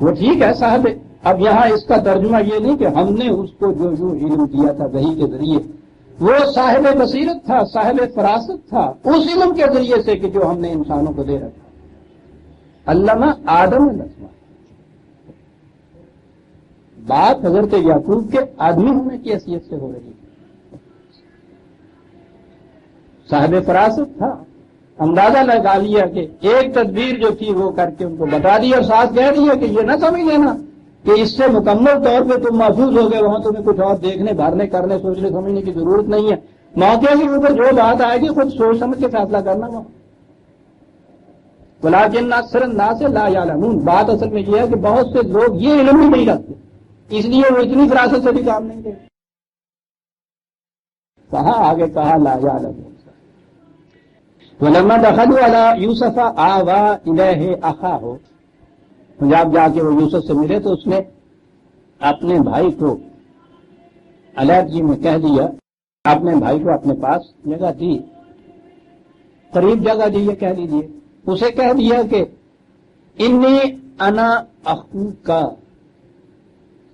وہ ٹھیک ہے صاحب، اب یہاں اس کا ترجمہ یہ نہیں کہ ہم نے اس کو جو علم دیا تھا وحی کے ذریعے، وہ صاحب بصیرت تھا، صاحب فراست تھا اس علم کے ذریعے سے کہ جو ہم نے انسانوں کو دے رکھا۔ علامہ آدم الاسماء، بات حضرت یعقوب کے آدمی ہونے کی حیثیت سے ہو رہی ہے۔ صاحب فراست تھا، اندازہ لگا لیا کہ ایک تدبیر جو تھی وہ کر کے ان کو بتا دی اور ساتھ کہہ دیا کہ یہ نہ سمجھ لینا کہ اس سے مکمل طور پہ تم محفوظ ہو گئے، وہاں تمہیں کچھ اور دیکھنے بھرنے کرنے سوچنے سمجھنے کی ضرورت نہیں ہے، موقع کے اوپر جو بات آئے گی خود سوچ سمجھ کے فیصلہ کرنا وہاں۔ وَلَٰكِنَّ أَكْثَرَ النَّاسِ لَا يَعْلَمُونَ، بات اصل میں یہ ہے کہ بہت سے لوگ یہ علم ہی نہیں رکھتے، اس لیے وہ اتنی فراست سے بھی کام نہیں کرتے۔ کہاں آگے کہا لا يعلمون۔ وَلَمَّا دَخَلُوا عَلَىٰ يُوسُفَ آوَىٰ إِلَيْهِ أَخَاهُ، جب جا کے وہ یوسف سے ملے تو اس نے اپنے بھائی کو علیحدگی میں کہہ دیا، اپنے بھائی کو اپنے پاس جگہ دی، قریب جگہ دی، یہ کہہ دیجیے، اسے کہہ دیا کہ انی انا اخوک،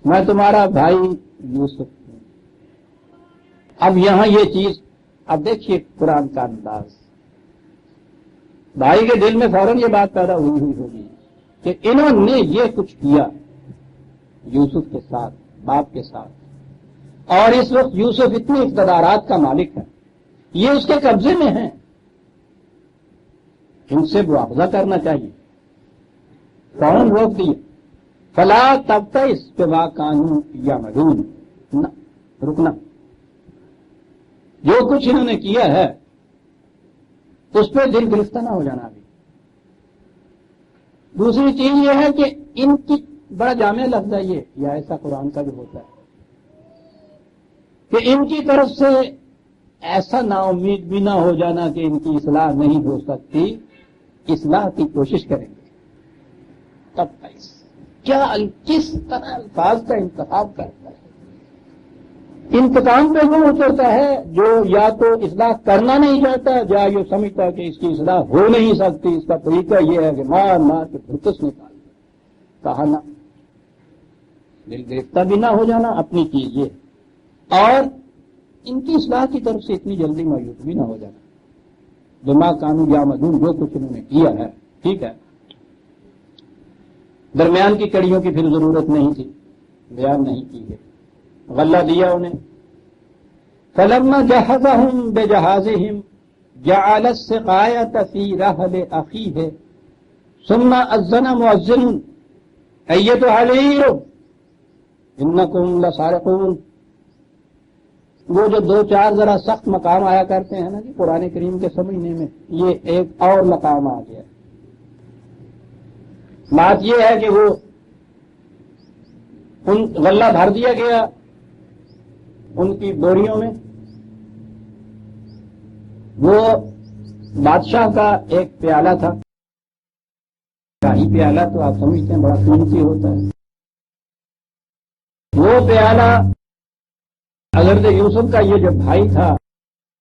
میں تمہارا بھائی یوسف ہوں۔ اب یہاں یہ چیز، اب دیکھیے قرآن کا انداز، بھائی کے دل میں فوراً یہ بات پیدا ہوئی ہوگی کہ انہوں نے یہ کچھ کیا یوسف کے ساتھ، باپ کے ساتھ، اور اس وقت یوسف اتنی اقتدارات کا مالک ہے، یہ اس کے قبضے میں ہیں، ان سے معاوضہ کرنا چاہیے۔ فوراً روک دیا، فلا تبتئس بما كانوا يعملون، نہ رکنا، جو کچھ انہوں نے کیا ہے اس پہ دل گرفتہ نہ ہو جانا۔ ابھی دوسری چیز یہ ہے کہ ان کی بڑا جامع لفظ ہے یہ، یا ایسا قرآن کا بھی ہوتا ہے کہ ان کی طرف سے ایسا نا امید بھی نہ ہو جانا کہ ان کی اصلاح نہیں ہو سکتی، اصلاح کی کوشش کریں گے۔ تب کیا کس طرح الفاظ کا انتخاب کرتا ہے، انتقام پہ وہ اترتا ہے جو یا تو اصلاح کرنا نہیں چاہتا، یا یہ سمجھتا کہ اس کی اصلاح ہو نہیں سکتی، اس کا طریقہ یہ ہے کہ مار مار کے بھرکس نکال دے۔ کہا نہ، دل گرفتہ بھی نہ ہو جانا اپنی چیز یہ، اور ان کی اصلاح کی طرف سے اتنی جلدی مایوس بھی نہ ہو جانا۔ بما كانوا يعملون، جو کچھ انہوں نے کیا ہے ٹھیک ہے، درمیان کی کڑیوں کی پھر ضرورت نہیں تھی، بیان نہیں کی ہے، غلہ دیا انہیں۔ فلما جہزهم بجہازهم جعل السقایۃ فی رحل اخیہ ثم اذن مؤذن ایتھا العیر انکم لسارقون. وہ جو دو چار ذرا سخت مقام آیا کرتے ہیں نا جی قرآن کریم کے سمجھنے میں، یہ ایک اور مقام آ گیا. بات یہ ہے کہ وہ ان غلہ بھر دیا گیا ان کی بوریوں میں. وہ بادشاہ کا ایک پیالہ تھا، شاہی پیالہ تو آپ سمجھتے ہیں بڑا قیمتی ہوتا ہے. وہ پیالہ حضرت یوسف کا یہ جو بھائی تھا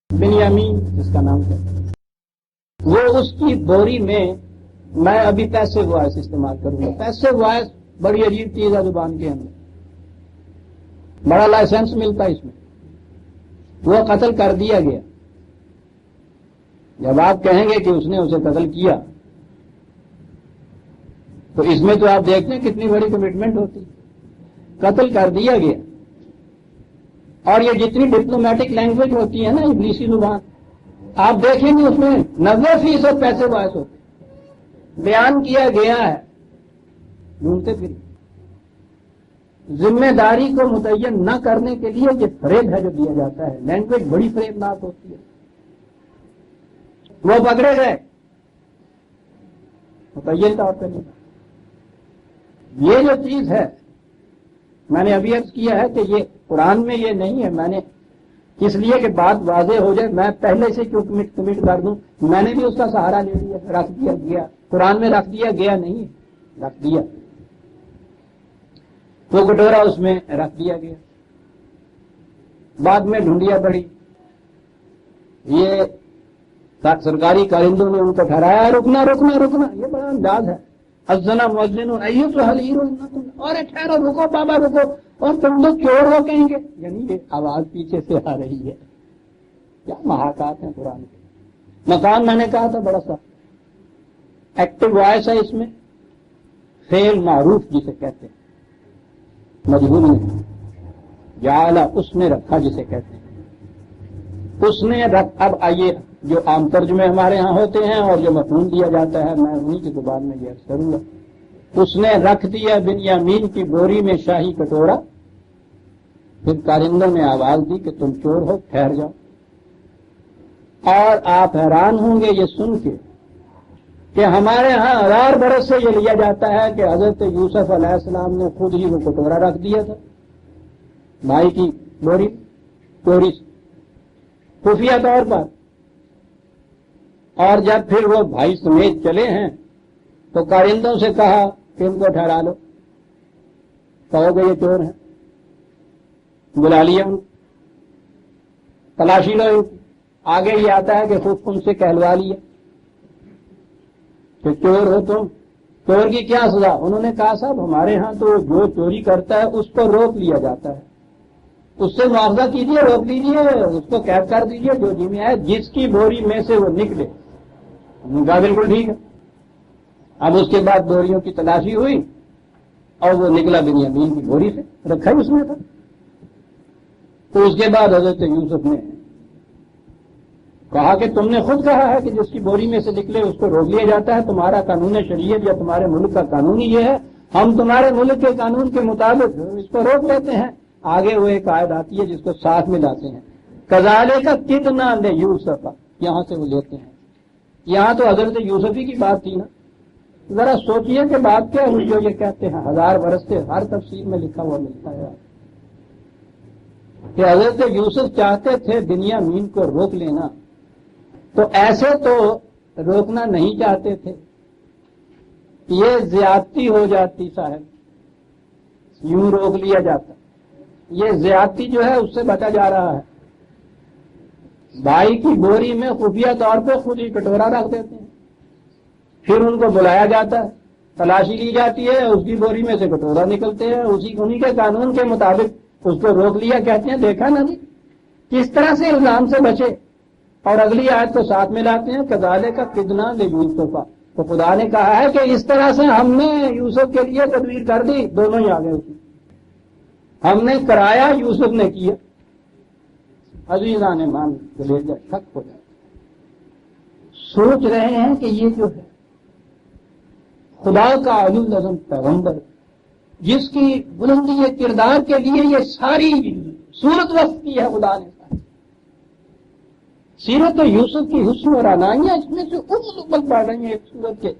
بنیامین جس کا نام تھا، وہ اس کی بوری میں ابھی پیسے وائس استعمال کروں گا. پیسے وائس بڑی عجیب چیز ہے زبان کے اندر، بڑا لائسنس ملتا ہے اس میں. وہ قتل کر دیا گیا. جب آپ کہیں گے کہ اس نے اسے قتل کیا تو اس میں تو آپ دیکھتے ہیں کتنی بڑی کمٹمنٹ ہوتی. قتل کر دیا گیا. اور یہ جتنی ڈپلومیٹک لینگویج ہوتی ہے نا انگلیسی زبان، آپ دیکھیں گے اس میں 90% پیسے باعث ہوتے. بیان کیا گیا ہے ڈھونڈتے پھر ذمہ داری کو متعین نہ کرنے کے لیے یہ فریب ہے جو دیا جاتا ہے. لینگویج بڑی فریبناک ہوتی ہے. وہ پکڑے گئے متعین طور پہ نہیں. یہ جو چیز ہے میں نے ابھی عرض کیا ہے کہ یہ قرآن میں یہ نہیں ہے. میں نے اس لیے کہ بات واضح ہو جائے میں پہلے سے کیوں کمٹ کر دوں. میں نے بھی اس کا سہارا لے لیا، رکھ دیا گیا. قرآن میں رکھ دیا گیا نہیں، رکھ دیا. وہ کٹورا اس میں رکھ دیا گیا. بعد میں ڈھونڈیا پڑی. یہ سرکاری کارندوں نے ان کو ٹھہرایا رکنا رکنا رکنا. یہ بڑا انداز ہے. اذن مؤذن ایھا العیر انکم، اور ٹھہرو رکو بابا رکو، اور تم لوگ چور ہو کہیں گے. یعنی یہ آواز پیچھے سے آ رہی ہے. کیا محاکات ہیں قرآن کے. مقام میں نے کہا تھا بڑا سا ایکٹیو وائس ہے اس میں. فعل معروف جسے کہتے ہیں، مجہول نہیں. جعل اس نے رکھا جسے کہتے ہیں. اس نے رکھ. اب آئیے جو عام ترجمے ہمارے ہاں ہوتے ہیں اور جو مفہوم دیا جاتا ہے میں انہیں کی زبان میں یہ عرض کروں گا. اس نے رکھ دیا بنیامین کی بوری میں شاہی کٹورا. پھر کارندوں نے آواز دی کہ تم چور ہو، ٹھہر جاؤ. اور آپ حیران ہوں گے یہ سن کے کہ ہمارے ہاں 1000 برس سے یہ لیا جاتا ہے کہ حضرت یوسف علیہ السلام نے خود ہی وہ کٹورا رکھ دیا تھا بھائی کی بوری چوری سے خفیہ طور پر. اور جب پھر وہ بھائی سمیت چلے ہیں تو کارندوں سے کہا کہ ان کو ٹھہرا لو، کہو گے یہ چور ہیں. بلا لیا ان، تلاشی لو. آگے یہ آتا ہے کہ خود ان سے کہلوا لیا کہ چور ہو تم. چور کی کیا سزا؟ انہوں نے کہا صاحب ہمارے ہاں تو جو چوری کرتا ہے اس کو روک لیا جاتا ہے، اس سے معاوضہ کیجیے، روک لیجیے، اس کو قید کر دیجیے جو جی میں آئے، جس کی بوری میں سے وہ نکلے. کہا بالکل ٹھیک ہے. اب اس کے بعد بوریوں کی تلاشی ہوئی اور وہ نکلا بنیامین کی بوری سے، رکھا ہی اس میں تھا. تو اس کے بعد حضرت یوسف نے کہا کہ تم نے خود کہا ہے کہ جس کی بوری میں سے نکلے اس کو روک لیا جاتا ہے. تمہارا قانون شریعت یا تمہارے ملک کا قانون یہ ہے، ہم تمہارے ملک کے قانون کے مطابق اس کو روک لیتے ہیں. آگے وہ ایک آیت آتی ہے جس کو ساتھ میں لاتے ہیں، کذالک کدنا لیوسف. یہاں سے وہ لیتے ہیں. یہاں تو حضرت یوسفی کی بات تھی نا. ذرا سوچئے کہ بات کیا ہوئی جو یہ کہتے ہیں 1000 برس سے ہر تفسیر میں لکھا ہوا ملتا ہے کہ حضرت یوسف چاہتے تھے بنیامین کو روک لینا، تو ایسے تو روکنا نہیں چاہتے تھے، یہ زیادتی ہو جاتی صاحب. یوں روک لیا جاتا. یہ زیادتی جو ہے اس سے بچا جا رہا ہے. بھائی کی بوری میں خفیہ طور پہ خود ہی کٹورا رکھ دیتے ہیں. پھر ان کو بلایا جاتا ہے، تلاشی لی جاتی ہے، اس کی بوری میں سے کٹورا نکلتے ہیں، انہی کے قانون کے مطابق اس کو روک لیا. کہتے ہیں دیکھا نا جی کس طرح سے الزام سے بچے. اور اگلی آیت کو ساتھ میں لاتے ہیں کذالک کدنا لیوسف. تو خدا نے کہا ہے کہ اس طرح سے ہم نے یوسف کے لیے تدبیر کر دی. دونوں ہی آ گئے اس میں. ہم نے کرایا، یوسف نے کیا. عزیزان مان لے جائے تھک ہو جائے. سوچ رہے ہیں کہ یہ جو ہے خدا کا علی العظم پیغمبر، جس کی بلندی کردار کے لیے یہ ساری صورت وصف کی ہے خدا نے. سیرت یوسف کی حسن اور عنایاں اس میں سے ابل پڑ رہی ہیں. ایک صورت کے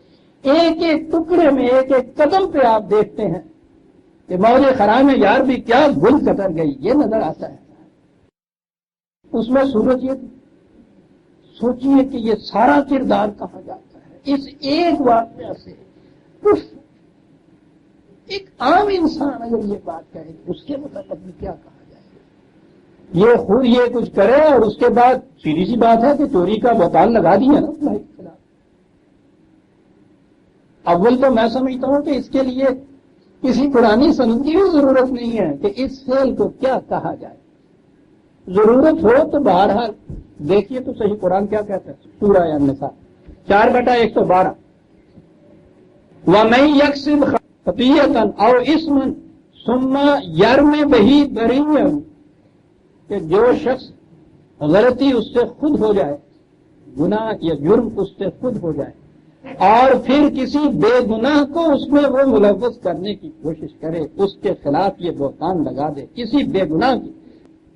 ایک ایک ٹکڑے میں، ایک ایک قدم پہ آپ دیکھتے ہیں کہ موج خرام یار بھی کیا گل قطر گئی، یہ نظر آتا ہے. اس میں صورت یہ سوچیے کہ یہ سارا کردار کہاں جاتا ہے اس ایک واقعہ سے. ایک عام انسان اگر یہ بات کہے اس کے متعلق بھی کیا کہا جائے. یہ خود یہ کچھ کرے اور اس کے بعد سیدھی سی بات ہے کہ چوری کا بہتان لگا دیا نا بھائی کے خلاف. اول تو میں سمجھتا ہوں کہ اس کے لیے کسی قرآنی سند کی بھی ضرورت نہیں ہے کہ اس فعل کو کیا کہا جائے. ضرورت ہو تو بہرحال دیکھیے تو صحیح قرآن کیا کہتا ہے. سورہ النساء 4/112 وَمَن يَكْسِبْ خَطِيئَةً أَوْ إِثْمًا ثُمَّ يَرْمِ بِهِ بَرِيًّا، کہ جو شخص غلطی اس سے خود ہو جائے، گناہ یا جرم اس سے خود ہو جائے، اور پھر کسی بے گناہ کو اس میں وہ ملوث کرنے کی کوشش کرے، اس کے خلاف یہ بہتان لگا دے کسی بے گناہ کی،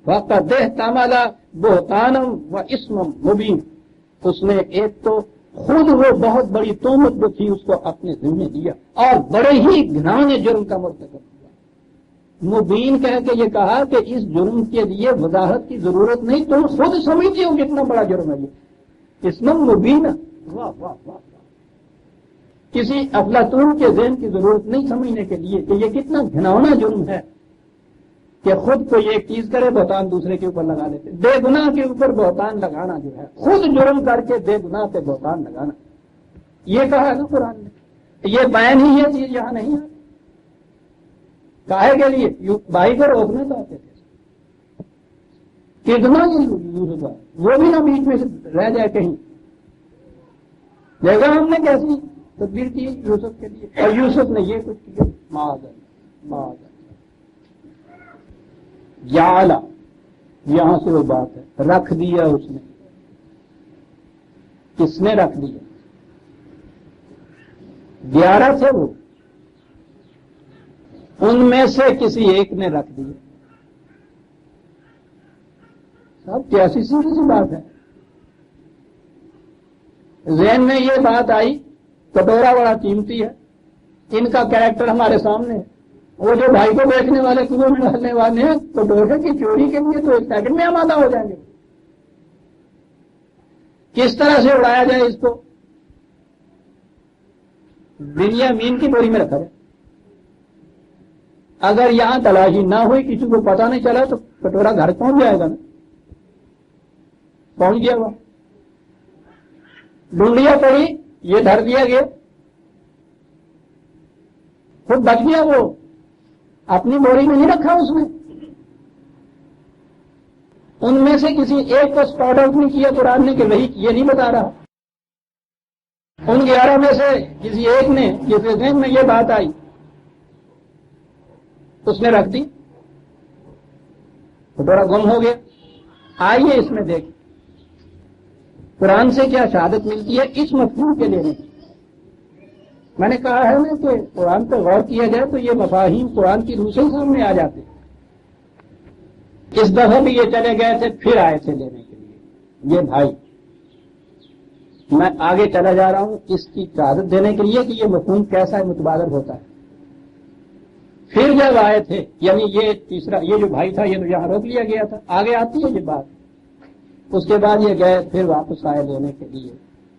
فَقَدِ احْتَمَلَ بُهْتَانًا وَإِثْمًا مُبِينًا، اس نے ایک تو خود وہ بہت بڑی تہمت جو تھی اس کو اپنے ذمہ دیا اور بڑے ہی گھناؤنے جرم کا مرتکب ہوا. مبین کہہ کے یہ کہا کہ اس جرم کے لیے وضاحت کی ضرورت نہیں، تم خود سمجھتے ہو کتنا بڑا جرم ہے یہ. اس میں مبین واہ واہ واہ، کسی افلاطون کے ذہن کی ضرورت نہیں سمجھنے کے لیے کہ یہ کتنا گھناؤنا جرم ہے کہ خود کو یہ چیز کرے بہتان دوسرے کے اوپر لگا لیتے. بے گناہ کے اوپر بہتان لگانا جو ہے، خود جرم کر کے بے گناہ پہ بہتان لگانا، یہ کہا ہے نا قرآن نے. یہ بیان ہی یہ چیز یہاں نہیں ہے. کاہے کے لیے بھائی کو روکنا چاہتے تھے. کتنا یوسف ہے وہ بھی نہ بیچ میں سے رہ جائے کہیں. جگہ ہم نے کیسی تدبیر کی یوسف کے لیے، اور یوسف نے یہ کچھ کیا. معاذ جعل، یہاں سے وہ بات ہے، رکھ دیا اس نے. کس نے رکھ دیا؟ 11 تھے وہ، ان میں سے کسی ایک نے رکھ دیا. سب کیسی سیدھی سی بات ہے. ذہن میں یہ بات آئی کٹورا بڑا قیمتی ہے، ان کا کریکٹر ہمارے سامنے ہے. وہ جو بھائی کو بیچنے والے کنویں میں ڈالنے والے ہیں کٹورے کی چوری کے لیے تو 1 سیکنڈ میں آمادہ ہو جائیں گے. کس طرح سے اڑایا جائے اس کو؟ بنیامین کی بوری میں رکھا جائے. اگر یہاں تلاشی نہ ہوئی، کسی کو پتا نہیں چلا تو کٹورا گھر پہنچ جائے گا نا. پہنچ گیا وہ، ڈونڈیا پڑی، یہ دھر دیا گیا، خود بچ گیا. وہ اپنی بوری میں نہیں رکھا اس نے. ان میں سے کسی ایک کو اسپاٹ آؤٹ نہیں کیا قرآن نے کہ وہی یہ نہیں بتا رہا. ان 11 میں سے کسی ایک نے جس کے ذہن میں یہ بات آئی اس نے رکھ دی، تو تھوڑا گم ہو گیا. آئیے اس میں دیکھ قرآن سے کیا شہادت ملتی ہے اس مفہوم کے لیے. میں نے کہا ہے نا کہ قرآن پہ غور کیا جائے تو یہ مفاہیم قرآن کی روح سے سامنے آ جاتے. اس دفعہ بھی یہ چلے گئے تھے، پھر آئے تھے لینے کے لیے. یہ بھائی، میں آگے چلا جا رہا ہوں اس کی شہادت دینے کے لیے کہ یہ مفہوم کیسا متبادل ہوتا ہے. پھر جب آئے تھے، یعنی یہ تیسرا، یہ جو بھائی تھا یہ تو یہاں روک لیا گیا تھا، آگے آتی ہے یہ بات. اس کے بعد یہ گئے، پھر واپس آئے لینے کے لیے.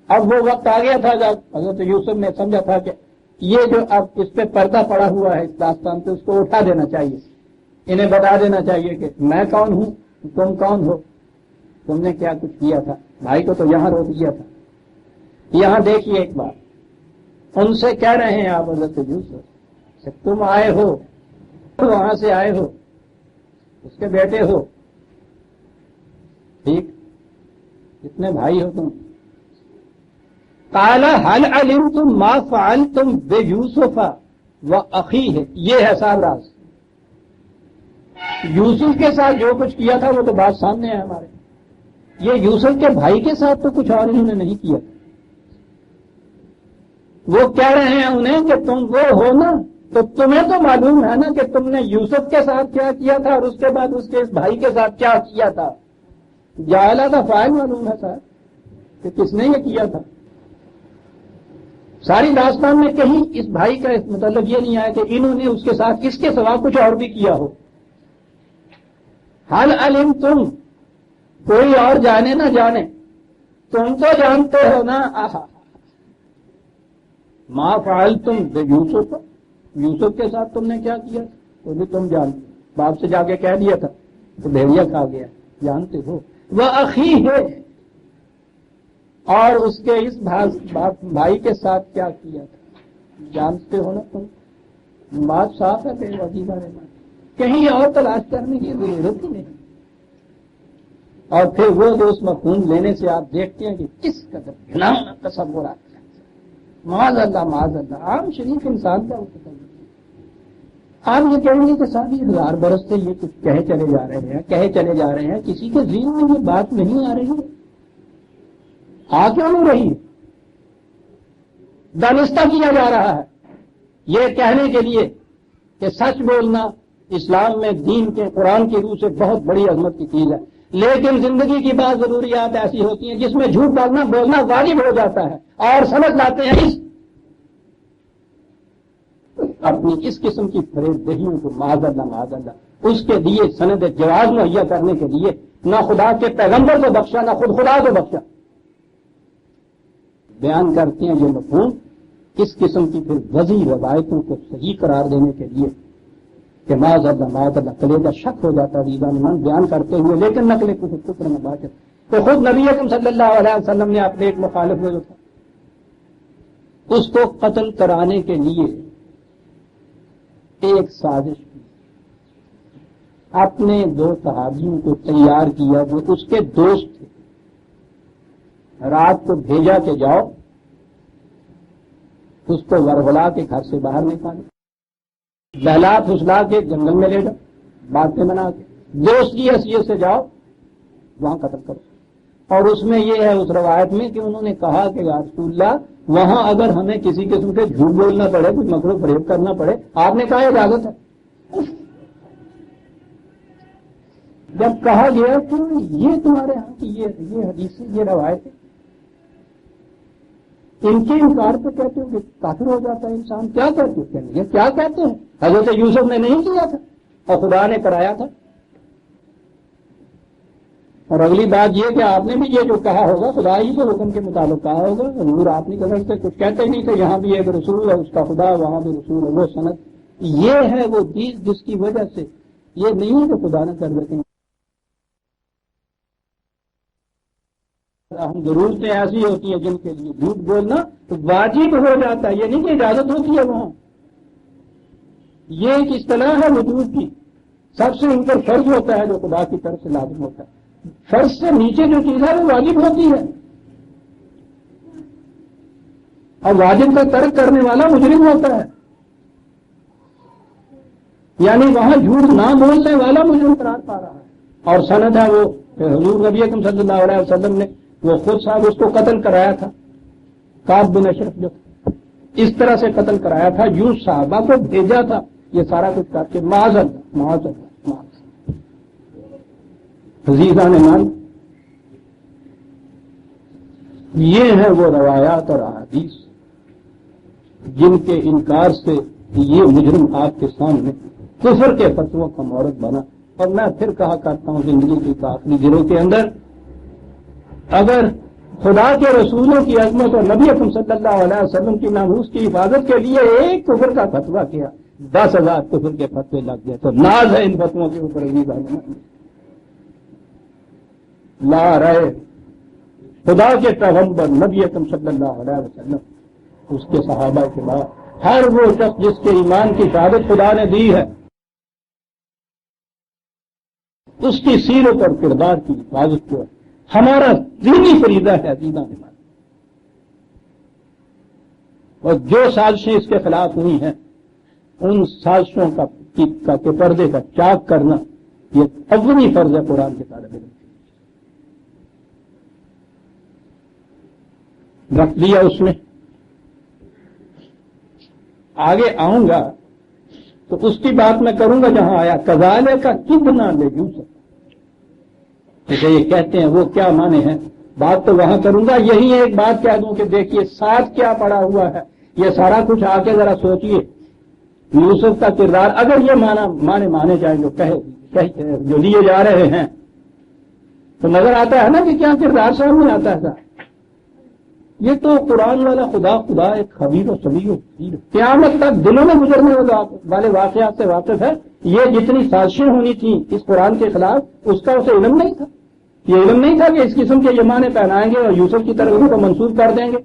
اب وہ وقت آ گیا تھا جب حضرت یوسف نے سمجھا تھا کہ یہ جو اب اس پہ پردہ پڑا ہوا ہے اس داستان پہ، اس کو اٹھا دینا چاہیے. انہیں بتا دینا چاہیے کہ میں کون ہوں، تم کون ہو، تم نے کیا کچھ کیا تھا. بھائی کو تو یہاں روک دیا تھا. یہاں دیکھیے ایک بات، ان سے کہہ رہے ہیں آپ حضرت یوسف کہ تم آئے ہو، وہاں سے آئے ہو، اس کے بیٹے ہو، ٹھیک، کتنے بھائی ہو تم. قال هل علمتم ما فعلتم بيوسف واخيه، یہ ہے صاحب راز. یوسف کے ساتھ جو کچھ کیا تھا وہ تو بات سامنے ہے ہمارے. یہ یوسف کے بھائی کے ساتھ تو کچھ اور انہوں نے نہیں کیا. وہ کہہ رہے ہیں انہیں کہ تم وہ ہو نا، تو تمہیں تو معلوم ہے نا کہ تم نے یوسف کے ساتھ کیا کیا تھا اور اس کے بعد اس کے اس بھائی کے ساتھ کیا کیا تھا. جعلہ کا فاعل معلوم ہے صاحب کہ کس نے یہ کیا تھا. ساری داستان میں کہیں اس بھائی کا مطلب یہ نہیں آیا کہ انہوں نے اس کے ساتھ اس کے سوا کچھ اور بھی کیا ہو. حل علم تم، کوئی اور جانے نہ جانے، تم تو جانتے ہو نا. ما فعلتم یوسف، یوسف کے ساتھ تم نے کیا کیا تو بھی تم جانتے. باپ سے جا کے کہہ دیا تھا تو بھیڑیا کھا گیا، جانتے ہو. وہ اخی ہے، اور اس کے اس بھائی کے ساتھ کیا کیا تھا جانتے ہو نا تم. بات صاف ہے بے وجیبہ رہنا، کہیں اور تلاش کرنے کی ضرورت ہی نہیں. اور پھر وہ دوست مفہوم لینے سے آپ دیکھتے ہیں کہ کس قدر گھناؤنا تصورات ہے. معاذ اللہ معاذ اللہ، عام شریف انسان کا آپ یہ کہیں گے کہ 7,000 برس سے یہ کچھ کہے چلے جا رہے ہیں، کسی کے ذہن میں یہ بات نہیں آ رہی ہے. آ کیوں نہیں رہی؟ دانستہ کیا جا رہا ہے یہ کہنے کے لیے کہ سچ بولنا اسلام میں دین کے قرآن کی روح سے بہت بڑی عظمت کی چیز ہے. لیکن زندگی کی بعض ضروریات ایسی ہوتی ہیں جس میں جھوٹ بولنا واجب ہو جاتا ہے، اور سمجھ لاتے ہیں اپنی اس قسم کی فریب دہیوں کو معاذ اللہ اس کے لیے سند جواز مہیا کرنے کے لیے نہ خدا کے پیغمبر کو بخشا نہ خود خدا کو بخشا. بیان کرتے ہیں یہ مفہوم اس قسم کی پھر وضعی روایتوں کو صحیح قرار دینے کے لیے کہ معاذ اللہ کلیجہ شک ہو جاتا ہے من بیان کرتے ہوئے، لیکن نقل کفر میں بات ہے. تو خود نبی اکرم صلی اللہ علیہ وسلم نے اپنے ایک مخالف میں جو تھا اس کو قتل کرانے کے لیے ایک سازش کی. اپنے 2 صحابیوں کو تیار کیا جو اس کے دوست تھے. رات کو بھیجا کہ جاؤ اس کو ورغلا کے گھر سے باہر نکالو، بہلا پھسلا کے جنگل میں لے جاؤ، باتیں بنا کے دوست کی حیثیت سے جاؤ وہاں قتل کرو. اور اس میں یہ ہے اس روایت میں کہ انہوں نے کہا کہ یا رسول اللہ وہاں اگر ہمیں کسی قسم کے جھوٹ بولنا پڑے، کچھ مکر و فریب کرنا پڑے، آپ نے کہا اجازت ہے. جب کہا گیا کہ یہ تمہارے ہاں کی یہ حدیث یہ روایت ہے، ان کے انکار پہ کہتے ہو کہ کافر ہو جاتا ہے انسان. کیا کہتے ہیں یہ کیا کہتے ہیں؟ حضرت یوسف نے نہیں کیا تھا اور خدا نے کرایا تھا. اور اگلی بات یہ کہ آپ نے بھی یہ جو کہا ہوگا خدا ہی کے حکم کے مطابق کہا ہوگا. حضور آپ نہیں کہہ سکتے، کچھ کہتے ہی نہیں تھے. یہاں بھی ایک رسول ہے، اس کا خدا، وہاں بھی رسول ہے، وہ سند. یہ ہے وہ چیز جس کی وجہ سے یہ نہیں ہے کہ خدا نہ کر دیتے ہیں. ہم ضرورتیں ایسی ہوتی ہیں جن کے لیے جھوٹ بولنا واجب ہو جاتا ہے. یہ نہیں کہ اجازت ہوتی ہے وہاں. یہ ایک اصطلاح ہے وجود کی. سب سے ان پر فرض ہوتا ہے جو خدا کی طرف سے لازم ہوتا ہے. فرض سے نیچے جو چیز ہے وہ واجب ہوتی ہے، اور واجب کا ترک کرنے والا مجرم ہوتا ہے. یعنی وہاں جھوٹ نہ بولنے والا مجرم قرار پا رہا ہے. اور سند ہے وہ کہ حضور نبی اکرم صلی اللہ علیہ وسلم نے وہ خود صاحب اس کو قتل کرایا تھا. کعب بن اشرف جو اس طرح سے قتل کرایا تھا، یوں صحابہ کو بھیجا تھا یہ سارا کچھ کر کے. معاذ اللہ عزیزان مان، یہ ہیں وہ روایات اور احادیث جن کے انکار سے یہ مجرم آپ کے سامنے کفر کے فتووں کا مورد بنا. اور میں پھر کہا کرتا ہوں زندگی کے آخری دنوں کے اندر اگر خدا کے رسولوں کی عظمت اور نبی اکرم صلی اللہ علیہ وسلم کی ناموس کی حفاظت کے لیے ایک کفر کا فتویٰ کیا 10,000 کفر کے فتوے لگ گئے. تو ناز ہے ان فتووں کے اوپر لا رہے خدا کے پیغمبر نبی اکرم صلی اللہ علیہ وسلم، اس کے صحابہ کے بعد ہر وہ شخص جس کے ایمان کی شہادت خدا نے دی ہے اس کی سیرت اور کردار کی حفاظت کو ہمارا دینی فریضہ ہے عزیزاں نے. اور جو سازشیں اس کے خلاف ہوئی ہیں ان سازشوں کا پردے کا چاک کرنا یہ اولی فرض ہے قرآن کے طالب علم. رکھ دیا اس نے آگے آؤں گا تو اس کی بات میں کروں گا جہاں آیا کذالے کا کتنا لے یوسف، جیسے یہ کہتے ہیں وہ کیا معنی ہے، بات تو وہاں کروں گا، یہی ایک بات کہہ دوں کہ دیکھیے ساتھ کیا پڑا ہوا ہے، یہ سارا کچھ آ کے ذرا سوچئے یوسف کا کردار اگر یہ مانے جائیں جو لیے جا رہے ہیں تو نظر آتا ہے نا کہ کیا کردار سامنے آتا ہے۔ یہ تو قرآن والا خدا ایک خبیر و سمیع و بصیر قیامت تک دلوں میں گزرنے والے واقعات سے واقف ہے۔ یہ جتنی سازشیں ہونی تھیں اس قرآن کے خلاف اس کا اسے علم نہیں تھا، یہ علم نہیں تھا کہ اس قسم کے یہ معنی پہنائیں گے اور یوسف کی طرف ان کو منسوب کر دیں گے۔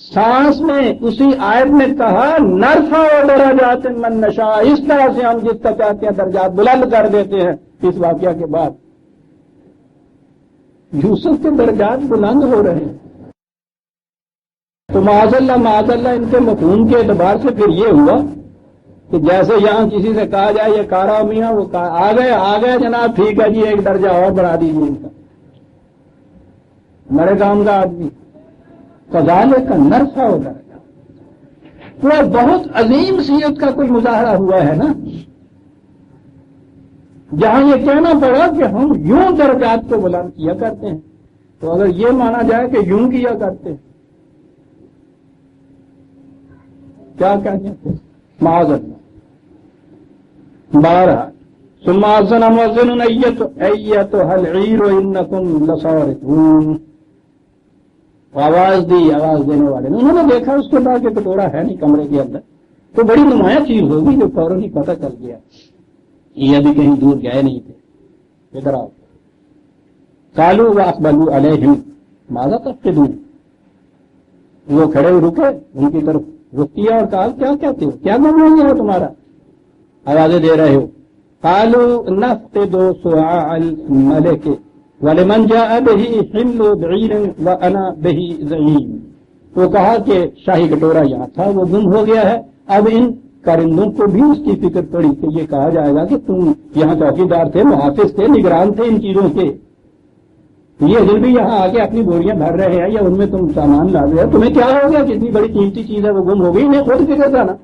سانس میں اسی آیت میں کہا نرفع درجات من نشاء، اس طرح سے ہم جس کا چاہتے ہیں درجات بلند کر دیتے ہیں۔ اس واقعہ کے بعد یوسف کے درجات بلند ہو رہے ہیں تو معاذ اللہ ان کے مفہوم کے اعتبار سے پھر یہ ہوا کہ جیسے یہاں کسی سے کہا جائے یہ کارا میاں وہ آ گئے جناب، ٹھیک ہے جی ایک درجہ اور بڑھا دیجیے ان کا، میرے کام کا آدمی کذالے کا نرفع ہو درجہ، وہ بہت عظیم سیرت کا کوئی مظاہرہ ہوا ہے نا، جہاں یہ کہنا پڑا کہ ہم یوں درجات کو بلند کیا کرتے ہیں، تو اگر یہ مانا جائے کہ یوں کیا کرتے ہیں کیا کہتے ہیں معاذ اللہ۔ بارہ ثم اذن مؤذن ایتها العیر انکم لصارخون، آواز دینے والے نے، انہوں نے دیکھا اس کے بعد کہ کٹورا ہے نہیں کمرے کے اندر، تو بڑی نمایاں چیز ہوگی جو فوراً ہی پتہ چل گیا یہ ابھی کہیں دور گئے نہیں تھے، ادھر آؤ۔ قالوا واقبلوا علیہم ماذا تفقدون، وہ کھڑے ہوئے رکے ان کی طرف رخ کیا اور کہا کیا کہتے ہو، کیا معاملہ ہے تمہارا، آوازیں دے رہے ہو۔ قالوا نفقد صواع الملک ولمن جاء به حمل بعیر وانا به زعیم، وہ کہا کہ شاہی کٹورا یہاں تھا وہ گم ہو گیا ہے، اب ان کارندوں کو بھی اس کی فکر پڑی کہ یہ کہا جائے گا کہ تم یہاں چوکیدار تھے، محافظ تھے، نگران تھے ان چیزوں کے، یہ دل بھی یہاں آ کے اپنی بوریاں بھر رہے ہیں یا ان میں تم سامان لا رہے ہو، تمہیں کیا ہو گیا، کتنی بڑی قیمتی چیز ہے وہ گم ہو گئی، انہیں خود فکر تھا نا،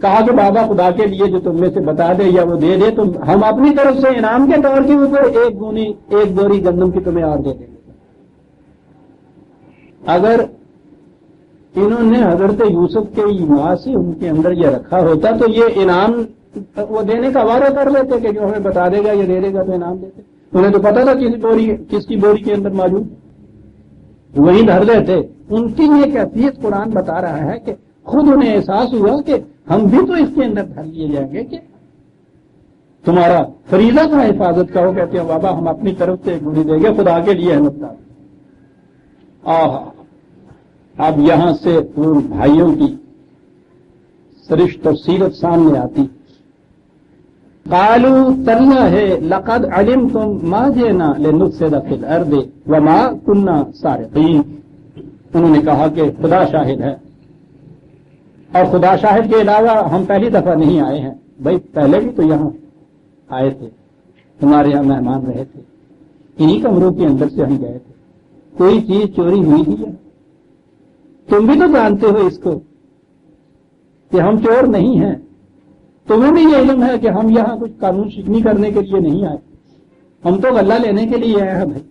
کہا کہ بابا خدا کے لیے جو تم میں سے بتا دے یا وہ دے دے تو ہم اپنی طرف سے انعام کے طور کے اوپر ایک بوری گندم کی تمہیں اور دے دیں گے۔ اگر انہوں نے حضرت یوسف کے ایما سے ان کے اندر یہ رکھا ہوتا تو یہ انعام وہ دینے کا وعدہ کر لیتے کہ جو ہمیں بتا دے گا یہ دے دے گا تو انعام دیتے، انہیں تو پتا تھا کس کی بوری کے اندر موجود، وہیں دھر دیتے۔ ان کی یہ کیفیت قرآن بتا رہا ہے کہ خود انہیں احساس ہوا کہ ہم بھی تو اس کے اندر دھر لیے جائیں گے کہ تمہارا فریضہ تھا حفاظت کا، وہ کہتے ہیں بابا ہم اپنی طرف سے گولی دیں گے خدا کے لیے احمد صاحب۔ اب یہاں سے ان بھائیوں کی سرشت اور سیرت سامنے آتی۔ قالوا تاللہ لقد علمتم ما جئنا لنفسد فی الارض وما كنا سارقین، انہوں نے کہا کہ خدا شاہد ہے اور خدا شاہد کے علاوہ ہم پہلی دفعہ نہیں آئے ہیں، بھائی پہلے بھی تو یہاں آئے تھے، ہمارے یہاں مہمان رہے تھے، انہی کمروں کے اندر سے ہم گئے تھے، کوئی چیز چوری ہوئی تھی ہے، تم بھی تو جانتے ہو اس کو کہ ہم چور نہیں ہیں، تمہیں بھی یہ علم ہے کہ ہم یہاں کچھ قانون شکنی کرنے کے لیے نہیں آئے، ہم تو غلہ لینے کے لیے آئے ہیں بھائی،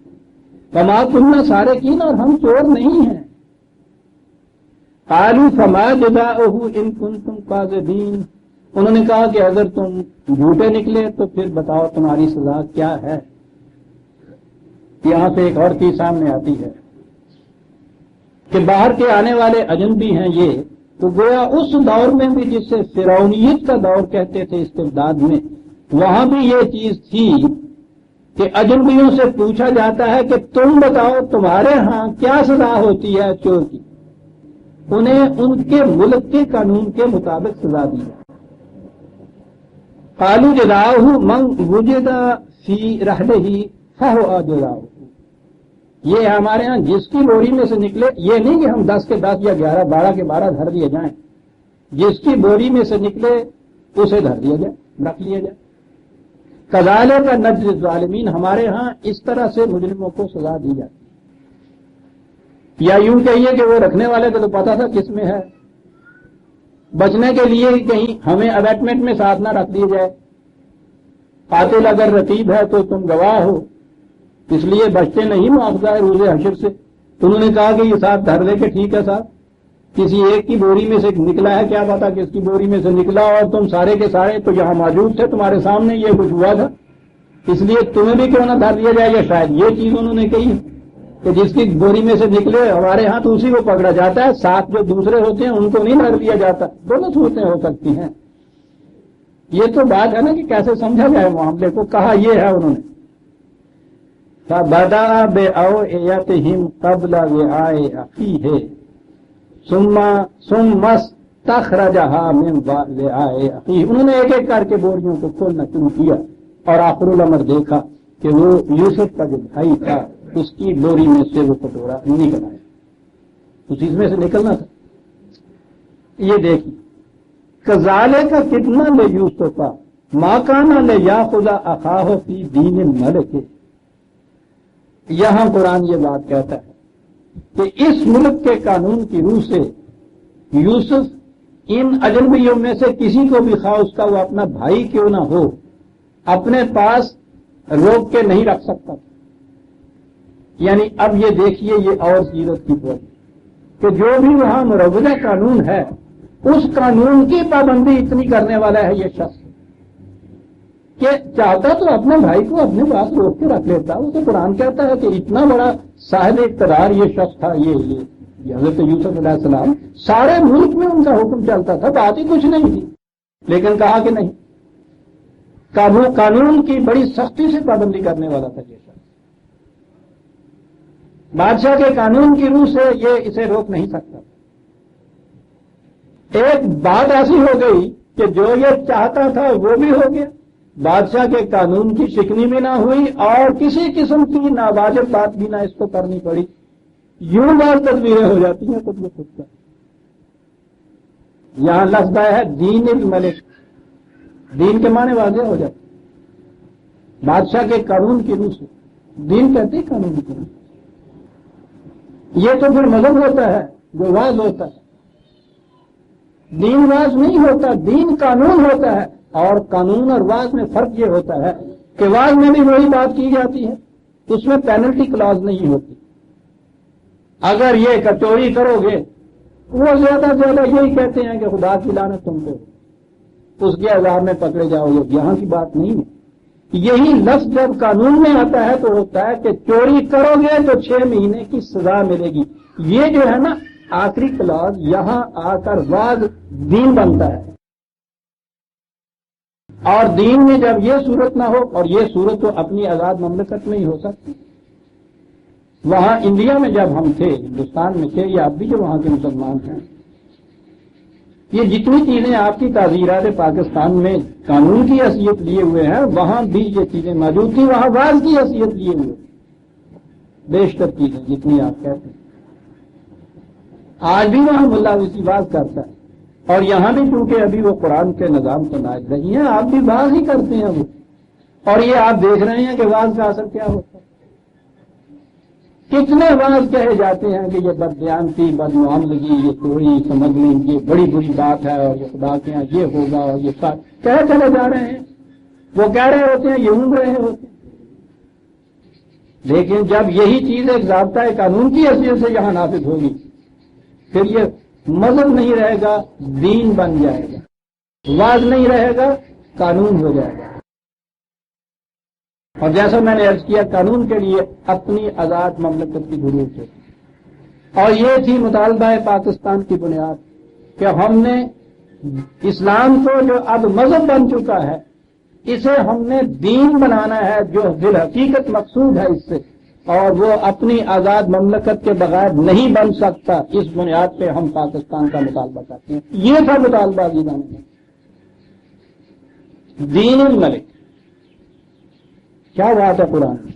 وما كنا سارقین، اور ہم چور نہیں ہیں۔ قالوا فما جزاؤه ان كنتم كاذبین، انہوں نے کہا کہ اگر تم جھوٹے نکلے تو پھر بتاؤ تمہاری سزا کیا ہے۔ یہاں سے ایک اور چیز سامنے آتی ہے کہ باہر کے آنے والے اجنبی ہیں یہ، تو گویا اس دور میں بھی جسے فرعونیت کا دور کہتے تھے استبداد میں، وہاں بھی یہ چیز تھی کہ اجنبیوں سے پوچھا جاتا ہے کہ تم بتاؤ تمہارے ہاں کیا سزا ہوتی ہے چور کی، انہیں ان کے ملک کے قانون کے مطابق سزا دی۔ قالوا جزاؤہ من وجد فی رحلہ فہو جزاؤہ، یہ ہمارے ہاں جس کی بوری میں سے نکلے، یہ نہیں کہ ہم 10 کے 10 یا 11 12 کے 12 دھر دیے جائیں، جس کی بوری میں سے نکلے اسے دھر دیا جائے، رکھ لیا جائے۔ کذالک نجزی الظالمین، ہمارے ہاں اس طرح سے مجرموں کو سزا دی جاتی ہے۔ یا یوں کہیے کہ وہ رکھنے والے کو تو پتا تھا کس میں ہے، بچنے کے لیے کہیں ہمیں اویٹمنٹ میں ساتھ نہ رکھ دیا جائے، قاتل اگر رقیب ہے تو تم گواہ ہو، اس لیے بچتے نہیں مواخذہ ہے روز حشر سے۔ تو انہوں نے کہا کہ یہ ساتھ دھر لے کے ٹھیک ہے صاحب، کسی ایک کی بوری میں سے نکلا ہے، کیا پتا کس کی بوری میں سے نکلا، اور تم سارے کے سارے تو یہاں موجود تھے، تمہارے سامنے یہ کچھ ہوا تھا، اس لیے تمہیں بھی کیوں نہ دھر لیا جائے۔ یا شاید یہ چیز انہوں نے کہی کہ جس کی بوری میں سے نکلے ہمارے ہاں تو اسی کو پکڑا جاتا ہے، ساتھ جو دوسرے ہوتے ہیں ان کو نہیں دھر لیا جاتا۔ دونوں صورتیں ہو سکتی ہیں۔ یہ تو بات ہے نا کہ کیسے سمجھا جائے معاملے کو۔ کہا یہ ہے انہوں نے فَبَدَأَ بِأَوْعِيَتِهِمْ قَبْلَ وِعَاءِ أَخِيهِ ثُمَّ اسْتَخْرَجَهَا مِنْ وِعَاءِ أَخِيهِ۔ انہوں نے ایک ایک کر کے بوریوں کو کھولنا شروع کیا، اور آخر الامر دیکھا کہ وہ یوسف کا جو بھائی تھا اس کی بوری میں سے وہ کٹورا نکل آیا، اس چیز میں سے نکلنا تھا۔ یہ دیکھیے کذالک کتنا لے یوسف ما کان لیاخذ اخاہ فی دین الملک۔ یہاں قرآن یہ بات کہتا ہے کہ اس ملک کے قانون کی روح سے یوسف ان اجنبیوں میں سے کسی کو بھی خواہ اس کا وہ اپنا بھائی کیوں نہ ہو اپنے پاس روک کے نہیں رکھ سکتا۔ یعنی اب یہ دیکھیے یہ اور سیرت کی بات کہ جو بھی وہاں مروجہ قانون ہے اس قانون کی پابندی اتنی کرنے والا ہے یہ شخص کہ چاہتا تو اپنے بھائی کو اپنے پاس روک کے رکھ لیتا۔ وہ تو قرآن کہتا ہے کہ اتنا بڑا صاحب اقتدار یہ شخص تھا، یہ حضرت یوسف علیہ السلام، سارے ملک میں ان کا حکم چلتا تھا، بات ہی کچھ نہیں تھی، لیکن کہا کہ نہیں، قانون کی بڑی سختی سے پابندی کرنے والا تھا یہ شخص۔ بادشاہ کے قانون کی روح سے یہ اسے روک نہیں سکتا۔ ایک بات ایسی ہو گئی کہ جو یہ چاہتا تھا وہ بھی ہو گیا، بادشاہ کے قانون کی شکنی بھی نہ ہوئی اور کسی قسم کی ناواجب بات بھی نہ اس کو کرنی پڑی۔ یوں بعض تدبیریں ہو جاتی ہیں خود بخود کا۔ یہاں لفظ ہے دین الملک، دین کے معنی واضح ہو جاتے، بادشاہ کے قانون کی روح سے دین کہتے ہیں قانون کی روح۔ یہ تو پھر مذہب ہوتا ہے جو واز ہوتا ہے، دین واز نہیں ہوتا، دین قانون ہوتا ہے۔ اور قانون اور واز میں فرق یہ ہوتا ہے کہ واز میں بھی وہی بات کی جاتی ہے، اس میں پینلٹی کلاز نہیں ہوتی۔ اگر یہ کچوری کرو گے وہ زیادہ سے زیادہ یہی کہتے ہیں کہ خدا کی لعنت تم پہ ہو، اس کے عذاب میں پکڑے جاؤ گے، یہاں کی بات نہیں ہے۔ یہی لفظ جب قانون میں آتا ہے تو ہوتا ہے کہ چوری کرو گے تو 6 مہینے کی سزا ملے گی۔ یہ جو ہے نا آخری کلاز یہاں آ کر واز دین بنتا ہے، اور دین میں جب یہ صورت نہ ہو، اور یہ صورت تو اپنی آزاد مملکت میں ہی ہو سکتی۔ وہاں انڈیا میں جب ہم تھے، ہندوستان میں تھے، یا اب بھی جو وہاں کے مسلمان ہیں، یہ جتنی چیزیں آپ کی تعزیرات پاکستان میں قانون کی حیثیت لیے ہوئے ہیں وہاں بھی یہ چیزیں موجود تھیں، وہاں واز کی حیثیت لیے ہوئے بیشتر چیزیں جتنی آپ کہتے ہیں۔ آج بھی وہاں ملا اسی واز کرتا ہے، اور یہاں بھی چونکہ ابھی وہ قرآن کے نظام کو نائز نہیں ہے، آپ بھی واز ہی کرتے ہیں وہ، اور یہ آپ دیکھ رہے ہیں کہ واز کا اثر کیا ہوتا ہے۔ کتنے واز کہے جاتے ہیں کہ یہ بددیانتی، بدمعاملگی، یہ چوری، اسمگلنگ، یہ بڑی بری بات ہے، اور یہ خدا کے یہاں یہ ہوگا، اور یہ ساتھ کہہ چلے جا رہے ہیں، وہ کہہ رہے ہوتے ہیں، یہ اونگ رہے ہوتے ہیں۔ لیکن جب یہی چیز ایک ضابطۂ قانون کی حیثیت سے یہاں نافذ ہوگی پھر یہ مذہب نہیں رہے گا، دین بن جائے گا، واز نہیں رہے گا، قانون ہو جائے گا۔ اور جیسا میں نے عرض کیا قانون کے لیے اپنی آزاد مملکت کی ضرورت ہے، اور یہ تھی مطالبہ پاکستان کی بنیاد کہ ہم نے اسلام کو جو اب مذہب بن چکا ہے اسے ہم نے دین بنانا ہے جو دل حقیقت مقصود ہے اس سے، اور وہ اپنی آزاد مملکت کے بغیر نہیں بن سکتا۔ اس بنیاد پہ ہم پاکستان کا مطالبہ کرتے ہیں۔ یہ تھا مطالبہ عزیزان میں، دین الملک۔ کیا بات ہے قرآن میں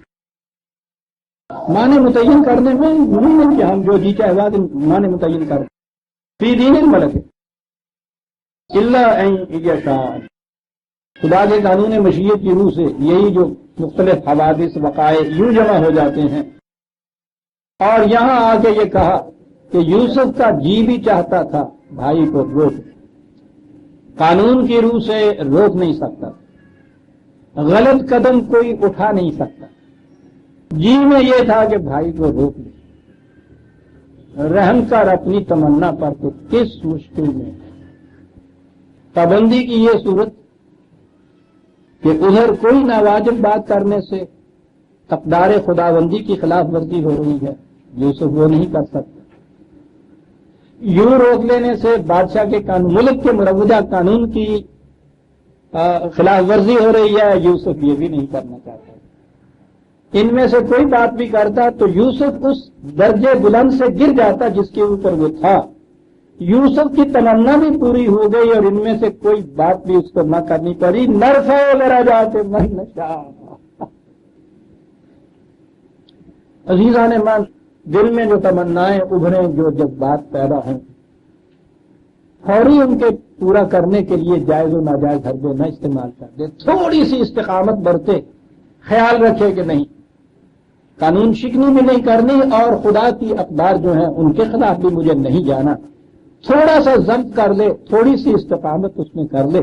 معنی متعین کرنے میں، نہیں ہے کہ ہم جو جی چاہے بات معنی متعین کر فی دین الملک الا ان یشاء۔ خدا کے قانون مشیت کی روح سے یہی جو مختلف حوادث وقائع یوں جمع ہو جاتے ہیں، اور یہاں آ کے یہ کہا کہ یوسف کا جی بھی چاہتا تھا بھائی کو گود قانون کی روح سے روک نہیں سکتا، غلط قدم کوئی اٹھا نہیں سکتا۔ جی میں یہ تھا کہ بھائی کو روک لے، رحم کر اپنی تمنا پر، تو کس مشکل میں پابندی کی یہ صورت کہ ادھر کوئی ناواجب بات کرنے سے اقدار خداوندی کی خلاف ورزی ہو رہی ہے، یوسف وہ نہیں کر سکتا۔ یوں روک لینے سے بادشاہ کے قانون، ملک کے مروجہ قانون کی خلاف ورزی ہو رہی ہے، یوسف یہ بھی نہیں کرنا چاہتا۔ ان میں سے کوئی بات بھی کرتا تو یوسف اس درجے بلند سے گر جاتا جس کے اوپر وہ تھا۔ یوسف کی تمنا بھی پوری ہو گئی اور ان میں سے کوئی بات بھی اس کو نہ کرنی پڑی۔ نرفع درجات من نشاء۔ عزیزان من، دل میں جو تمنائیں ابھریں، جو جذبات پیدا ہوں، فوری ان کے پورا کرنے کے لیے جائز و ناجائز حربے نہ استعمال کر دے، تھوڑی سی استقامت برتے، خیال رکھے کہ نہیں قانون شکنی بھی نہیں کرنی اور خدا کی اقدار جو ہیں ان کے خلاف بھی مجھے نہیں جانا، تھوڑا سا ضبط کر لے، تھوڑی سی استقامت اس میں کر لے،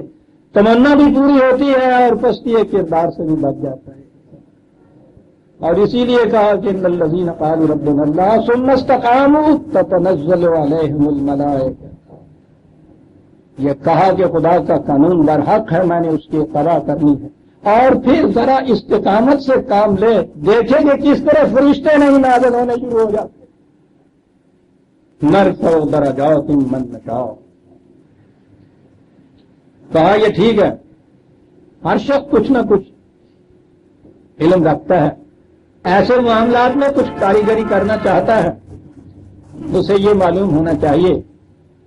تمنا بھی پوری ہوتی ہے اور پستی کردار سے بھی بچ جاتا ہے۔ اور اسی لیے کہا کہ ان الذین قالوا ربنا اللہ ثم استقاموا تتنزل علیہم الملائکہ، یہ کہا کہ خدا کا قانون برحق ہے، میں نے اس کی اتباع کرنی ہے، اور پھر ذرا استقامت سے کام لے، دیکھیں کہ کس طرح فرشتے نہیں نازل ہونے شروع ہو جاتے۔ نرفع درجات من نشاء، کہا یہ ٹھیک ہے، ہر شخص کچھ نہ کچھ علم رکھتا ہے، ایسے معاملات میں کچھ کاریگری کرنا چاہتا ہے، اسے یہ معلوم ہونا چاہیے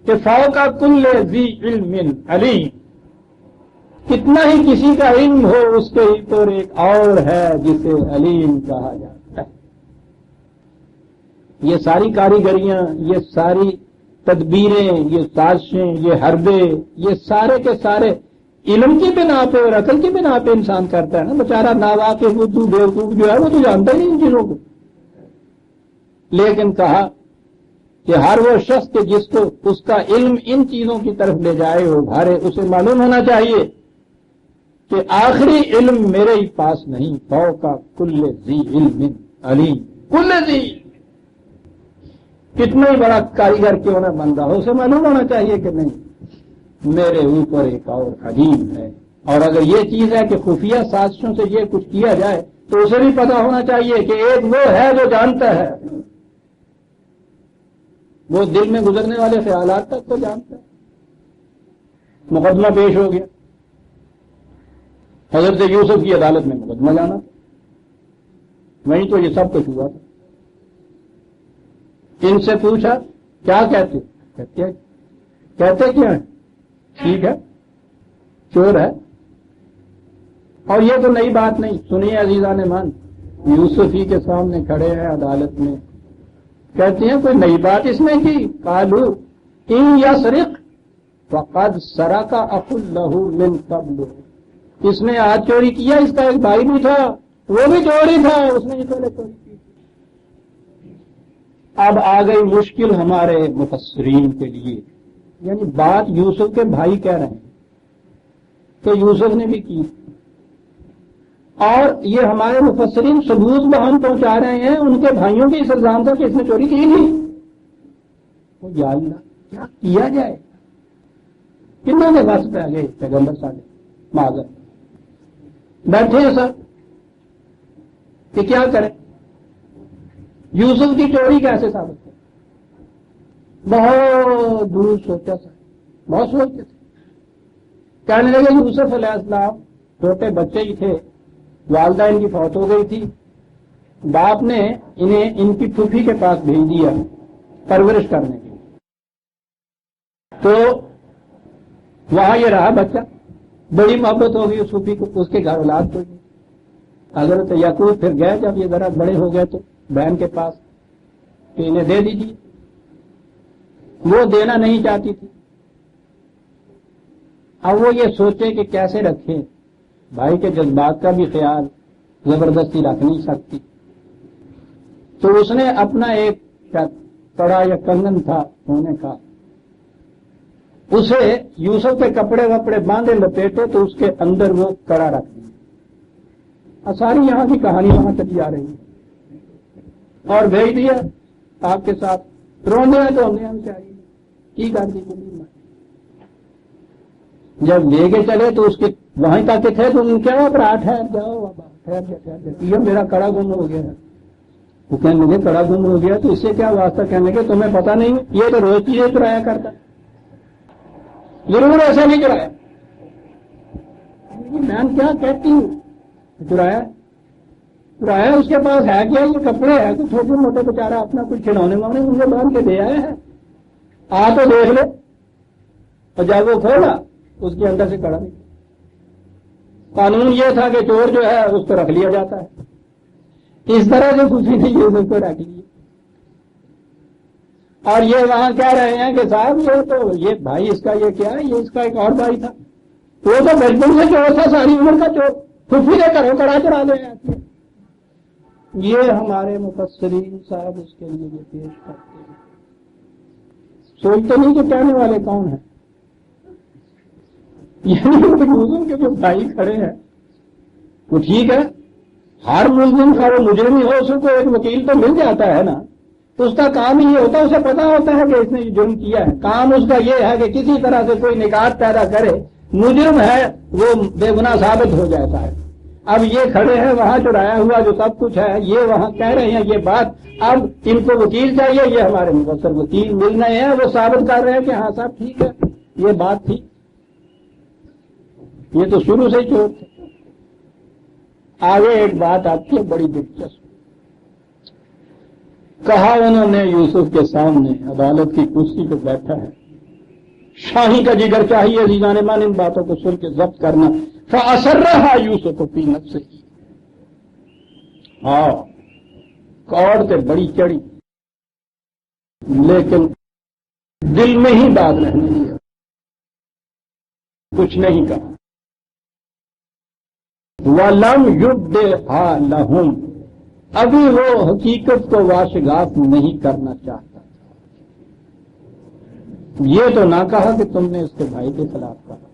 کہ فوق کل ذی علم علیم، کتنا ہی کسی کا علم ہو اس کے اوپر ایک اور ہے جسے علیم کہا جاتا ہے۔ یہ ساری کاریگریاں، یہ ساری تدبیریں، یہ سازشیں، یہ حربے، یہ سارے کے سارے علم کی بنا پہ اور عقل کی بنا پہ انسان کرتا ہے نا۔ بیچارہ ناواقف بدھو بیوقوف جو ہے وہ تو جانتا ہی نہیں ان چیزوں کو، لیکن کہا کہ ہر وہ شخص کہ جس کو اس کا علم ان چیزوں کی طرف لے جائے وہ بھارے، اسے معلوم ہونا چاہیے کہ آخری علم میرے ہی پاس نہیں، فوق کل ذی علم علیم، کل ذی، کتنا ہی بڑا کاریگر کیوں نہ بندہ ہو، اسے معلوم ہونا چاہیے کہ نہیں میرے اوپر ایک اور علیم ہے۔ اور اگر یہ چیز ہے کہ خفیہ سازشوں سے یہ کچھ کیا جائے تو اسے بھی پتا ہونا چاہیے کہ ایک وہ ہے جو جانتا ہے، وہ دل میں گزرنے والے خیالات تک تو جانتا ہے۔ مقدمہ پیش ہو گیا، حضرت یوسف کی عدالت میں مقدمہ جانا تھا، وہیں تو یہ سب کچھ ہوا تھا۔ ان سے پوچھا کیا کہتے، کہتے کیا ہے؟ ٹھیک ہے، چور ہے۔ اور یہ تو نئی بات نہیں، سنیے عزیزان من، یوسف ہی کے سامنے کھڑے ہیں عدالت میں، کہتے ہیں کوئی نئی بات اس میں کی؟ قالوا ان یسرق فقد سرق اخ له من قبل، اس نے آج چوری کیا، اس کا ایک بھائی بھی تھا، وہ بھی چوری تھا، اس نے یہ پہلے چوری کی۔ اب آ گئی مشکل ہمارے مفسرین کے لیے، یعنی بات یوسف کے بھائی کہہ رہے ہیں کہ یوسف نے بھی کی، اور یہ ہمارے مفسرین ثبوت بہم پہنچا رہے ہیں ان کے بھائیوں کے اس الزام کا کہ اس نے چوری کی نہیں۔ تو یا اللہ کیا کیا جائے، کنوں کے بس پہ گئے پیغمبر صاحب معذرت بیٹھے ہیں سر کہ کیا کریں، یوسف کی چوری کیسے ثابت کریں؟ بہت دور سوچا سر، بہت سوچتے تھے، کہنے لگے یوسف علیہ السلام چھوٹے بچے ہی تھے، والدہ ان کی فوت ہو گئی تھی، باپ نے انہیں ان کی پھوپھی کے پاس بھیج دیا پرورش کرنے کے لیے، تو وہاں یہ رہا بچہ، بڑی محبت ہو گئی اس پھوپھی کو، اس کے گھر اولاد کو۔ حضرت یعقوب پھر گئے جب یہ ذرا بڑے ہو گئے تو بہن کے پاس کہ انہیں دے دیجیے، وہ دینا نہیں چاہتی تھی۔ اب وہ یہ سوچے کہ کیسے رکھیں، بھائی کے جذبات کا بھی خیال زبردستی رکھ نہیں سکتی، تو اس نے اپنا ایک کڑا یا کنگن تھا سونے کا، اسے یوسف کے کپڑے وپڑے باندھے لپیٹے تو اس کے اندر وہ کڑا رکھ دیا. ساری یہاں کی کہانی وہاں چلی آ رہی ہے اور بھیج دیا آپ کے ساتھ. رونے تو ہم نے ہم سے آئی کی کر دی. جب لے کے چلے تو اس کے وہیں تک تھے تو ان کیا برا ٹھہر جاؤ یہ میرا کڑا گم ہو گیا ہے. وہ کہنے لگے کڑا گم ہو گیا تو اس سے کیا واسطہ؟ کہنے لگے تمہیں پتا نہیں یہ تو روز چیزیں چرایا کرتا. ضرور ایسا نہیں چرایا. میں کیا کہتی ہوں چرایا اس کے پاس ہے کیا؟ یہ کپڑے ہے تو چھوٹے موٹے بےچارا اپنا کچھ کھلونے وانے مجھے باندھ کے دے آئے ہیں. آ تو دیکھ لے. اور جب وہ کھولا اس کے اندر سے کڑا نہیں. قانون یہ تھا کہ چور جو ہے اس کو رکھ لیا جاتا ہے. اس طرح سے کچھ نہیں یوسف کو رکھ لیے. اور یہ وہاں کہہ رہے ہیں کہ صاحب یہ بھائی اس کا یہ کیا ہے؟ یہ اس کا ایک اور بھائی تھا. وہ تو بچپن سے چور تھا, ساری عمر کا چور. پھوپھی دے کرو کڑا چڑھا لے. یہ ہمارے مفسرین صاحب اس کے لیے یہ پیش کرتے ہیں. سوچتے نہیں کہ کہنے والے کون ہیں. یعنی یوسف کے جو بھائی کھڑے ہیں وہ ٹھیک ہے, ہر ملزم کا وہ مجرم ہی ہو اس کو ایک وکیل تو مل جاتا ہے نا. تو اس کا کام ہی یہ ہوتا ہے, اسے پتا ہوتا ہے کہ اس نے یہ جرم کیا ہے. کام اس کا یہ ہے کہ کسی طرح سے کوئی نکات پیدا کرے, مجرم ہے وہ بے گناہ ثابت ہو جاتا ہے. اب یہ کھڑے ہیں وہاں چرایا ہوا جو سب کچھ ہے, یہ وہاں کہہ رہے ہیں یہ بات. اب ان کو وکیل چاہیے, یہ ہمارے مفسر وکیل مل رہے ہیں, وہ ثابت کر رہے ہیں کہ ہاں صاحب ٹھیک ہے یہ بات تھی. یہ تو شروع سے ہی چور تھے. آگے ایک بات آتی ہے بڑی دلچسپ. کہا انہوں نے یوسف کے سامنے عدالت کی کرسی پہ بیٹھا ہے, شاہی کا جگر چاہیے عزیزان مان ان باتوں کو سن کے ضبط کرنا. فَأَسَرَّهَا يُوسُفُ فِي نَفْسِهِ. ہاں کوڑ تے بڑی چڑی لیکن دل میں ہی بات رہنے دیا, کچھ نہیں کہا. وَلَمْ يُبْدِهَا لَهُمْ. ابھی وہ حقیقت کو واشگاف نہیں کرنا چاہتا. یہ تو نہ کہا کہ تم نے اس کے بھائی کے خلاف کہا.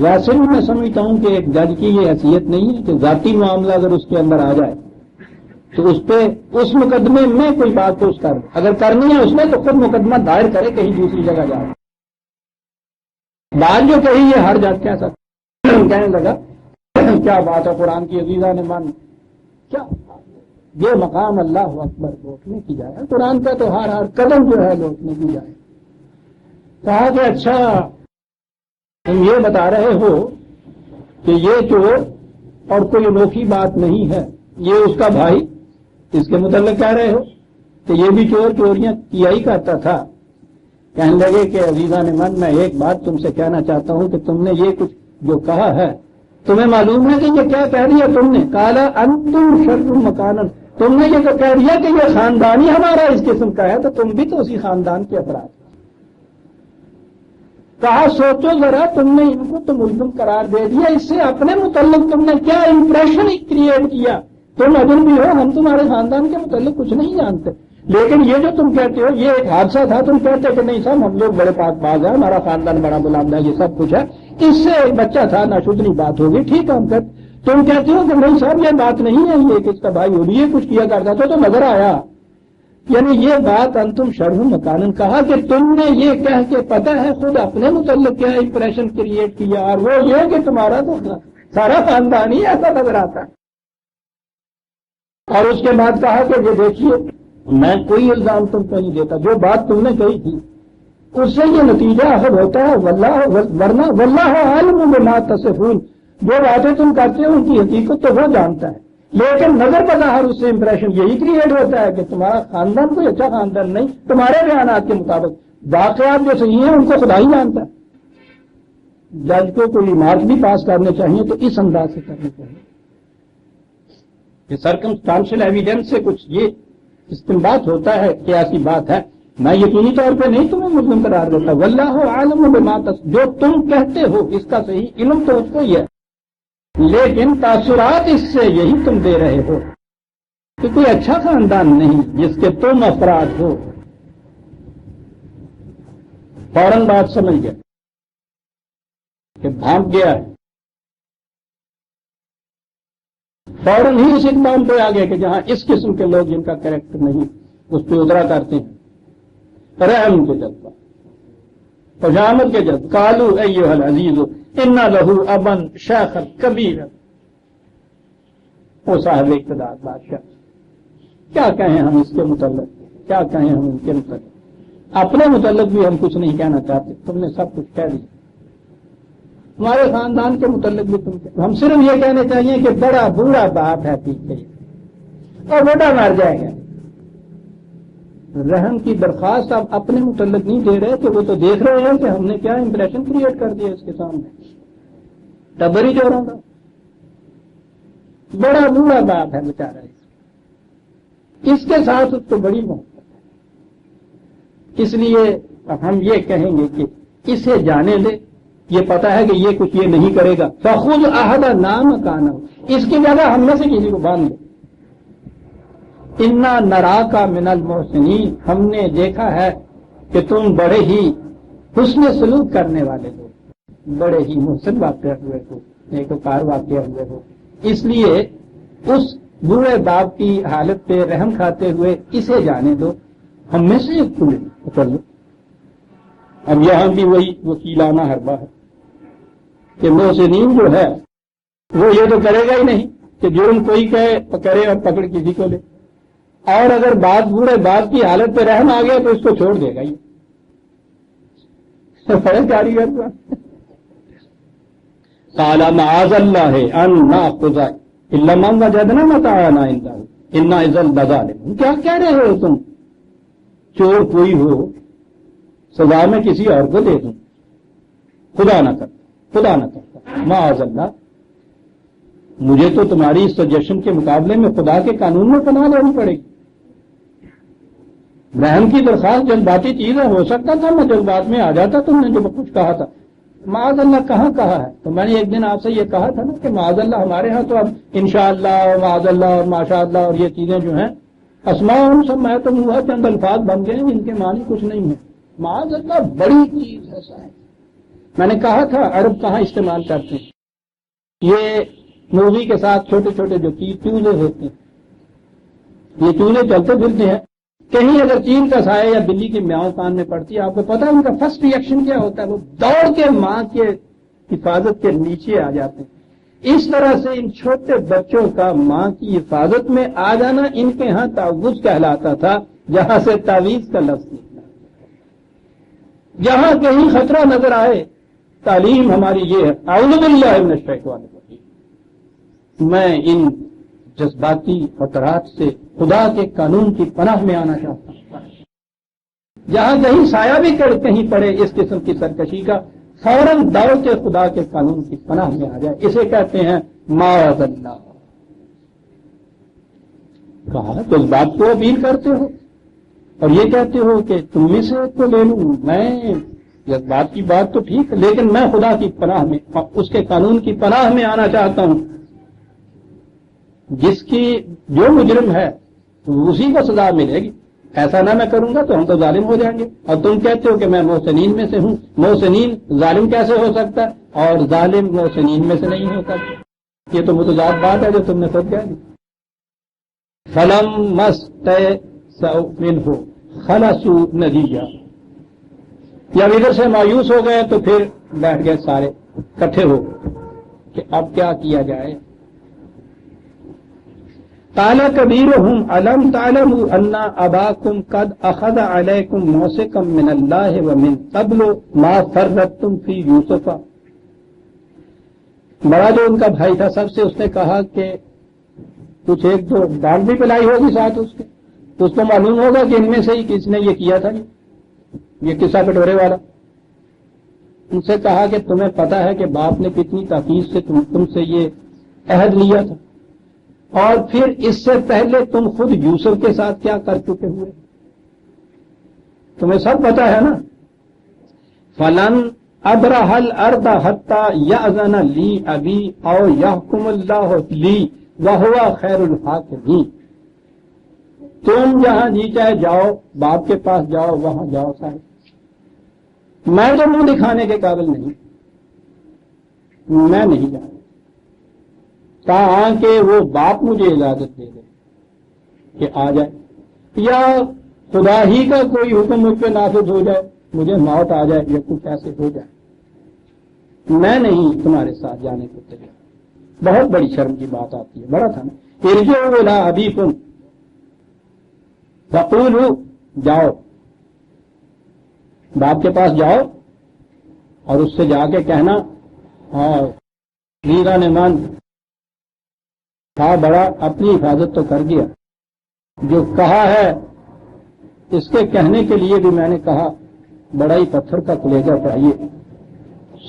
ویسے بھی میں سمجھتا ہوں کہ ایک جج کی یہ حیثیت نہیں ہے کہ ذاتی معاملہ اگر اس کے اندر آ جائے تو اس پہ اس مقدمے میں کوئی بات پوچھ کر اگر کرنی ہے اس میں تو خود مقدمہ دائر کرے, کہیں دوسری جگہ جائے. بات جو کہی یہ ہر جج کہہ سکتا. کہنے لگا کیا بات ہے قرآن کی عزیزہ نے مان, کیا یہ مقام اللہ اکبر لوٹنے کی جائے. قرآن کا تو ہر قدم جو ہے لوٹنے کی جائے. کہا کہ اچھا تم یہ بتا رہے ہو کہ یہ چور اور کوئی انوکھی بات نہیں ہے, یہ اس کا بھائی, اس کے متعلق کہہ رہے ہو کہ یہ بھی چوریاں کیا ہی کرتا تھا. کہنے لگے کہ عزیزان من میں ایک بات تم سے کہنا چاہتا ہوں کہ تم نے یہ کچھ جو کہا ہے تمہیں معلوم ہے کہ یہ کیا کہہ دیا تم نے؟ قالا انتم شر مکانا. تم نے یہ تو کہہ دیا کہ یہ خاندانی ہمارا اس قسم کا ہے, تو تم بھی تو اسی خاندان کے افراد. کہا سوچو ذرا, تم نے ان کو تو ملزم قرار دے دیا, اس سے اپنے متعلق تم نے کیا امپریشن کریٹ کیا. تم اجنبی ہو, ہم تمہارے خاندان کے متعلق کچھ نہیں جانتے. لیکن یہ جو تم کہتے ہو یہ ایک حادثہ تھا, تم کہتے کہ نہیں صاحب ہم لوگ بڑے پاک باز ہیں, ہمارا خاندان بڑا بلند ہے, یہ سب کچھ ہے, اس سے ایک بچہ تھا ناشدنی بات ہوگی, ٹھیک ہے. ہم کہتے تم کہتے ہو کہ نہیں صاحب یہ بات نہیں ہے, یہ کس کا بھائی ہوگی, یہ کچھ کیا کرتا تھا تو نظر آیا. یعنی یہ بات انتم شرح مکانن. کہا کہ تم نے یہ کہہ کے پتہ ہے خود اپنے متعلق کیا امپریشن کریٹ کیا, اور وہ یہ کہ تمہارا تو سارا خاندان ہی ایسا نظر آتا ہے. اور اس کے بعد کہا کہ یہ دیکھیے میں کوئی الزام تم کو نہیں دیتا, جو بات تم نے کہی تھی اس سے یہ نتیجہ اخذ ہوتا ہے. واللہ عالم بما تصفون. جو باتیں تم کرتے ہو ان کی حقیقت تو وہ جانتا ہے, لیکن نظر بظاہر اس سے امپریشن یہی کریٹ ہوتا ہے کہ تمہارا خاندان کوئی اچھا خاندان نہیں. تمہارے بیانات کے مطابق واقعات جو صحیح ہیں ان کو خدا ہی جانتا ہے. جج کو کوئی مارک بھی پاس کرنے چاہیے تو اس انداز سے کرنے چاہیے کہ سرکمسٹانشل ایویڈنس سے کچھ یہ استنباط ہوتا ہے کہ ایسی بات ہے. میں یقینی طور پہ نہیں تمہیں ملزم قرار دیتا. واللہ عالم بما تصفون. جو تم کہتے ہو اس کا صحیح علم تو اس کو ہی ہے, لیکن تاثرات اس سے یہی تم دے رہے ہو کہ کوئی اچھا خاندان نہیں جس کے تم افراد ہو. فوراً بات سمجھ گیا کہ بھانپ گیا ہے، فوراً ہی اس اقدام پہ آ گیا کہ جہاں اس قسم کے لوگ جن کا کریکٹر نہیں اس پہ اترا کرتے ہیں، رحم کے جذبہ، پجامت کے جذبہ، کالو ایھا العزیز انا لہو ابن شیخا کبیرا، وہ صاحب اقتدار بادشاہ، کیا کہیں ہم اس کے متعلق، کیا کہیں ہم ان کے متعلق، اپنے متعلق بھی ہم کچھ نہیں کہنا چاہتے، تم نے سب کچھ کہہ دیا، ہمارے خاندان کے متعلق بھی تم ہم صرف یہ کہنے چاہیے کہ بڑا بوڑھا باپ ہے پیچھے اور بیٹا مر جائے گا۔ رحم کی درخواست آپ اپنے متعلق نہیں دے رہے کہ وہ تو دیکھ رہے ہیں کہ ہم نے کیا امپریشن کریٹ کر دیا اس کے سامنے، ٹبری چوروں کا بڑا بوڑھا باپ ہے بیچارہ، اس کے ساتھ اس کو بڑی محبت ہے، اس لیے ہم یہ کہیں گے کہ اسے جانے دے، یہ پتا ہے کہ یہ کچھ یہ نہیں کرے گا، فخذ احد نام کانا، اس کی جگہ ہم میں سے کسی کو باندھ دے، انا نراک من المحسنین، ہم نے دیکھا ہے کہ تم بڑے ہی حسن سلوک کرنے والے ہو، بڑے ہی محسن واقع ہوئے ہو، نیکوکار واقع ہوئے ہو، اس لیے اس بوڑھے باپ کی حالت پہ رحم کھاتے ہوئے اسے جانے دو، ہم میں سے ایک کو پکڑ لو۔ اب یہاں بھی وہی وکیلانہ حربہ ہے کہ محسنین جو ہے وہ یہ تو کرے گا ہی نہیں کہ جرم کوئی کہے کرے اور پکڑ کسی کو لے، اور اگر بات بوڑھے باپ کی حالت پہ رحم آ گیا تو اس کو چھوڑ دے گا ہی، بڑے کاریگر کا قال معاذ اللہ ان ناخذ الا من وجدنا متاعنا عنده انا اذا لظالمون، کیا کہہ رہے ہو تم، چور کوئی ہو سزا میں کسی اور کو دے دوں، خدا نہ کرتا معاذ اللہ، مجھے تو تمہاری اس سجیشن کے مقابلے میں خدا کے قانون میں پناہ لینی پڑے گی۔ رحم کی درخواست جذباتی چیز ہے، ہو سکتا تھا میں جذبات میں آ جاتا تم نے جو کچھ کہا تھا، معاذ اللہ کہاں کہا ہے؟ تو میں نے ایک دن آپ سے یہ کہا تھا نا کہ معاذ اللہ ہمارے ہاں تو اب انشاءاللہ اور معاذ اللہ اور ماشاء اللہ اور یہ چیزیں جو ہیں اسماء ان سب میں تو منہ چند الفاظ بن گئے ہیں جن کے معنی کچھ نہیں ہے، معاذ اللہ بڑی چیز ہے صاحب۔ میں نے کہا تھا عرب کہاں استعمال کرتے ہیں، یہ مووی کے ساتھ چھوٹے چھوٹے جو چولہے ہوتے ہیں، یہ چولہے چلتے پھرتے ہیں، کہیں اگر چیل کا سایہ یا بلی کی میاؤں کان میں پڑتی ہے، آپ کو پتا ہے ان کا فرسٹ ری ایکشن کیا ہوتا ہے، وہ دوڑ کے ماں کے حفاظت کے نیچے آ جاتے ہیں۔ اس طرح سے ان چھوٹے بچوں کا ماں کی حفاظت میں آ جانا ان کے ہاں تعوذ کہلاتا تھا، جہاں سے تعویذ کا لفظ نکلا۔ جہاں کہیں خطرہ نظر آئے تعلیم ہماری یہ ہے اعوذ باللہ من الشیطان الرجیم، میں ان جذباتی خطرات سے خدا کے قانون کی پناہ میں آنا چاہتا ہوں۔ جہاں کہیں سایہ بھی کہیں پڑے اس قسم کی سرکشی کا، فوراً دوڑ کے خدا کے قانون کی پناہ میں آ جائے، اسے کہتے ہیں معاذ اللہ۔ کہا جذبات کو اپیل کرتے ہو اور یہ کہتے ہو کہ تم میں سے ایک کو لے لوں، میں جذبات کی بات تو ٹھیک ہے لیکن میں خدا کی پناہ میں، اس کے قانون کی پناہ میں آنا چاہتا ہوں۔ جس کی جو مجرم ہے اسی کو سزا ملے گی، ایسا نہ میں کروں گا تو ہم تو ظالم ہو جائیں گے، اور تم کہتے ہو کہ میں محسنین میں سے ہوں، محسنین ظالم کیسے ہو سکتا ہے اور ظالم محسنین میں سے نہیں ہو سکتا، یہ تو متضاد بات ہے جو تم نے خود کہہ دی۔ فلم مست منہ خلصوا نجیا، جب ادھر سے مایوس ہو گئے تو پھر بیٹھ گئے سارے اکٹھے ہو گئے کہ اب کیا کیا جائے۔ قال کبیرہم الم تعلموا ان اباکم قد اخذ علیکم موثقا من اللہ ومن قبل ما فرطتم فی یوسف، بڑا جو ان کا بھائی تھا سب سے اس نے کہا کہ کچھ ایک دو ڈانٹ بھی پلائی ہوگی ساتھ اس کے، تو اس کو معلوم ہوگا کہ ان میں سے ہی کس نے یہ کیا تھا، یہ قصہ کٹورے والا۔ ان سے کہا کہ تمہیں پتا ہے کہ باپ نے کتنی تاکید سے تم سے یہ عہد لیا تھا، اور پھر اس سے پہلے تم خود یوسف کے ساتھ کیا کر چکے ہوئے، تمہیں سب پتا ہے نا۔ فلن ابرح الارض حتى يأذن لي ابي او يحكم الله لي وهو خير الحاكمين، تم جہاں جی چاہے جاؤ، باپ کے پاس جاؤ، وہاں جاؤ صاحب، میں تو منہ دکھانے کے قابل نہیں، میں نہیں جانا، تاں کہ وہ باپ مجھے اجازت دے دے کہ آ جائے، یا خدا ہی کا کوئی حکم مجھ پہ نافذ ہو جائے، مجھے موت آ جائے یا کچھ ایسے ہو جائے، میں نہیں تمہارے ساتھ جانے کو تیار۔ بہت بڑی شرم کی بات آتی ہے، بڑا تھا نا، ارجعوا الی ابیکم فقولوا، جاؤ باپ کے پاس جاؤ اور اس سے جا کے کہنا، اور لیرا نے من تھا بڑا، اپنی حفاظت تو کر دیا، جو کہا ہے اس کے کہنے کے لیے بھی میں نے کہا بڑا ہی پتھر کا کلیجہ چاہیے،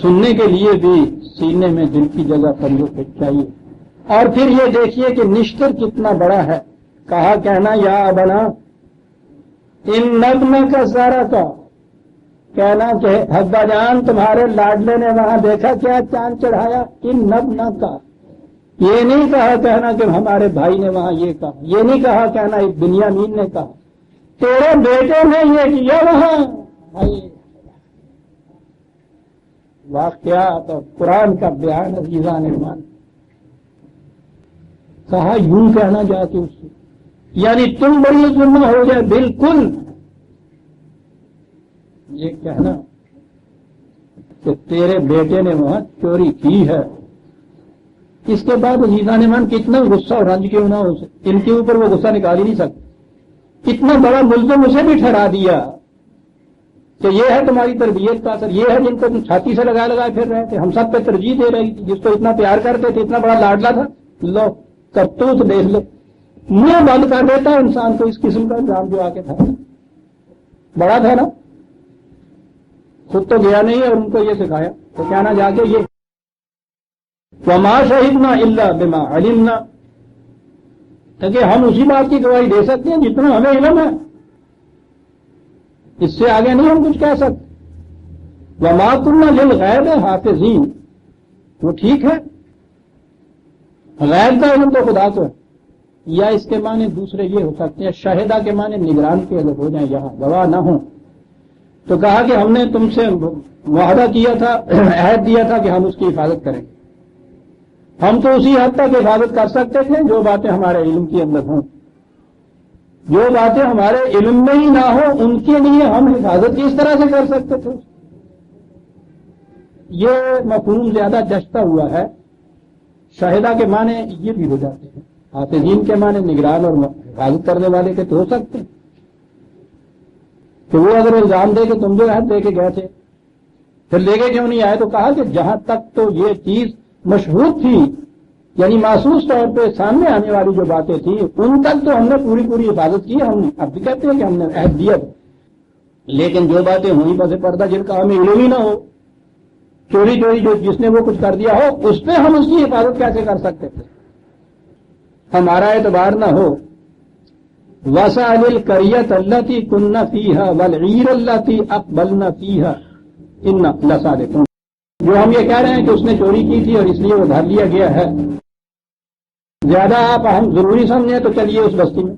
سننے کے لیے بھی سینے میں دل کی جگہ پر چاہیے، اور پھر یہ دیکھیے کہ نشتر کتنا بڑا ہے، کہا کہنا یا ابنا ان نبن کا سارا کا، کہنا کہ حبا جان تمہارے لاڈلے نے وہاں دیکھا کیا چاند چڑھایا، ان نبن کا، یہ نہیں کہا کہنا کہ ہمارے بھائی نے وہاں یہ کہا، یہ نہیں کہا کہنا بنیامین نے کہا، تیرے بیٹے نے یہ کیا وہاں، واقعات اور قرآن کا بیان عزیزان ایمان، کہا یوں کہنا جا کے اس سے، یعنی تم بڑی ظلم ہو جائے، بالکل یہ کہنا کہ تیرے بیٹے نے وہاں چوری کی ہے۔ اس کے بعد عزیزان ایمان کتنا غصہ اور رنج کیوں نہ ہو، ان کے اوپر وہ غصہ نکال ہی نہیں سکتے، اتنا بڑا ملزم اسے بھی ٹھہرا دیا کہ یہ ہے تمہاری تربیت کا اثر، یہ ہے جن کو تم چھاتی سے لگائے پھر رہے تھے، ہم سب پہ ترجیح دے رہی تھی، جس کو اتنا پیار کرتے تھے، اتنا بڑا لاڈلا تھا، لو کرتوت دیکھ لو، منہ بند کر دیتا انسان کو اس قسم کا الزام جو آ کے تھا، بڑا تھا نا، خود تو گیا نہیں اور ان کو یہ سکھایا، تو کہنا جا کے یہ وما شہدنا الا بما علمنا، تاکہ ہم اسی بات کی گواہی دے سکتے ہیں جتنا ہمیں علم ہے، اس سے آگے نہیں ہم کچھ کہہ سکتے۔ وما كنا للغیب حافظین، وہ ٹھیک ہے، غیب کا علم تو خدا کو ہے، یا اس کے معنی دوسرے یہ ہو سکتے ہیں، شاہدہ کے معنی نگران کے اگر ہو جائیں، یہاں گواہ نہ ہوں، تو کہا کہ ہم نے تم سے معاہدہ کیا تھا، عہد دیا تھا کہ ہم اس کی حفاظت کریں، ہم تو اسی حد تک حفاظت کر سکتے تھے جو باتیں ہمارے علم کے اندر ہوں، جو باتیں ہمارے علم میں ہی نہ ہوں ان کے لیے ہم حفاظت کس طرح سے کر سکتے تھے۔ یہ مفہوم زیادہ جچتا ہوا ہے، شاہدہ کے معنی یہ بھی ہو جاتے ہیں، حافظین کے معنی نگران اور حفاظت کرنے والے کے تو ہو سکتے ہیں، کہ وہ اگر الزام دے کہ تم جو عہد دے کے گئے تھے پھر لے کے کیوں نہیں آئے، تو کہا کہ جہاں تک تو یہ چیز مشہور تھی، یعنی محسوس طور پہ سامنے آنے والی جو باتیں تھیں ان تک تو ہم نے پوری حفاظت کی، ہم اب بھی کہتے ہیں کہ ہم نے عہد دیا تھا، لیکن جو باتیں ہوئی بس پردہ جن کا ہمیں علم ہی نہ ہو، چوری جو جس نے وہ کچھ کر دیا ہو، اس پہ ہم اس کی حفاظت کیسے کر سکتے تھے، ہمارا اعتبار نہ ہو۔ وَسَأَلِ الْقَرْيَةَ الَّتِي كُنَّا فِيهَا وَالْعِيرَ الَّتِي أَقْبَلْنَا فِيهَا إِنَّا لَصَادِقُونَ، جو ہم یہ کہہ رہے ہیں کہ اس نے چوری کی تھی اور اس لیے وہ دھر لیا گیا ہے، زیادہ آپ ہم ضروری سمجھیں تو چلیے اس بستی میں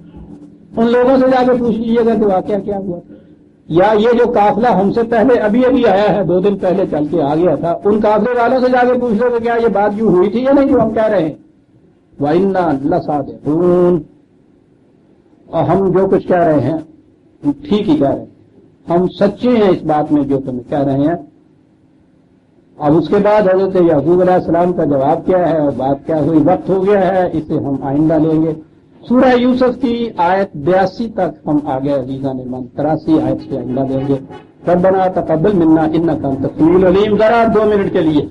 ان لوگوں سے جا کے پوچھ لیجیے گا کہ واقعہ کیا ہوا، یا یہ جو قافلہ ہم سے پہلے ابھی آیا ہے، 2 دن پہلے چل کے آ گیا تھا، ان قافلے والوں سے جا کے پوچھ لو کہ کیا یہ بات یوں ہوئی تھی یا نہیں جو ہم کہہ رہے ہیں، وَإِنَّا لَصَادِقُونَ، اور ہم جو کچھ کہہ رہے ہیں ٹھیک ہی کہہ رہے ہیں، ہم سچے ہیں اس بات میں جو تمہیں کہہ رہے ہیں۔ اب اس کے بعد حضرت یعقوب علیہ السلام کا جواب کیا ہے اور بات کیا ہوئی، وقت ہو گیا ہے، اسے ہم آئندہ لیں گے۔ سورہ یوسف کی آیت 82 تک ہم آگے عزیزان ایمان، 83 آیت سے آئندہ لیں گے۔ ربنا تقبل منا انک انت السمیع العلیم، ذرا 2 منٹ کے لیے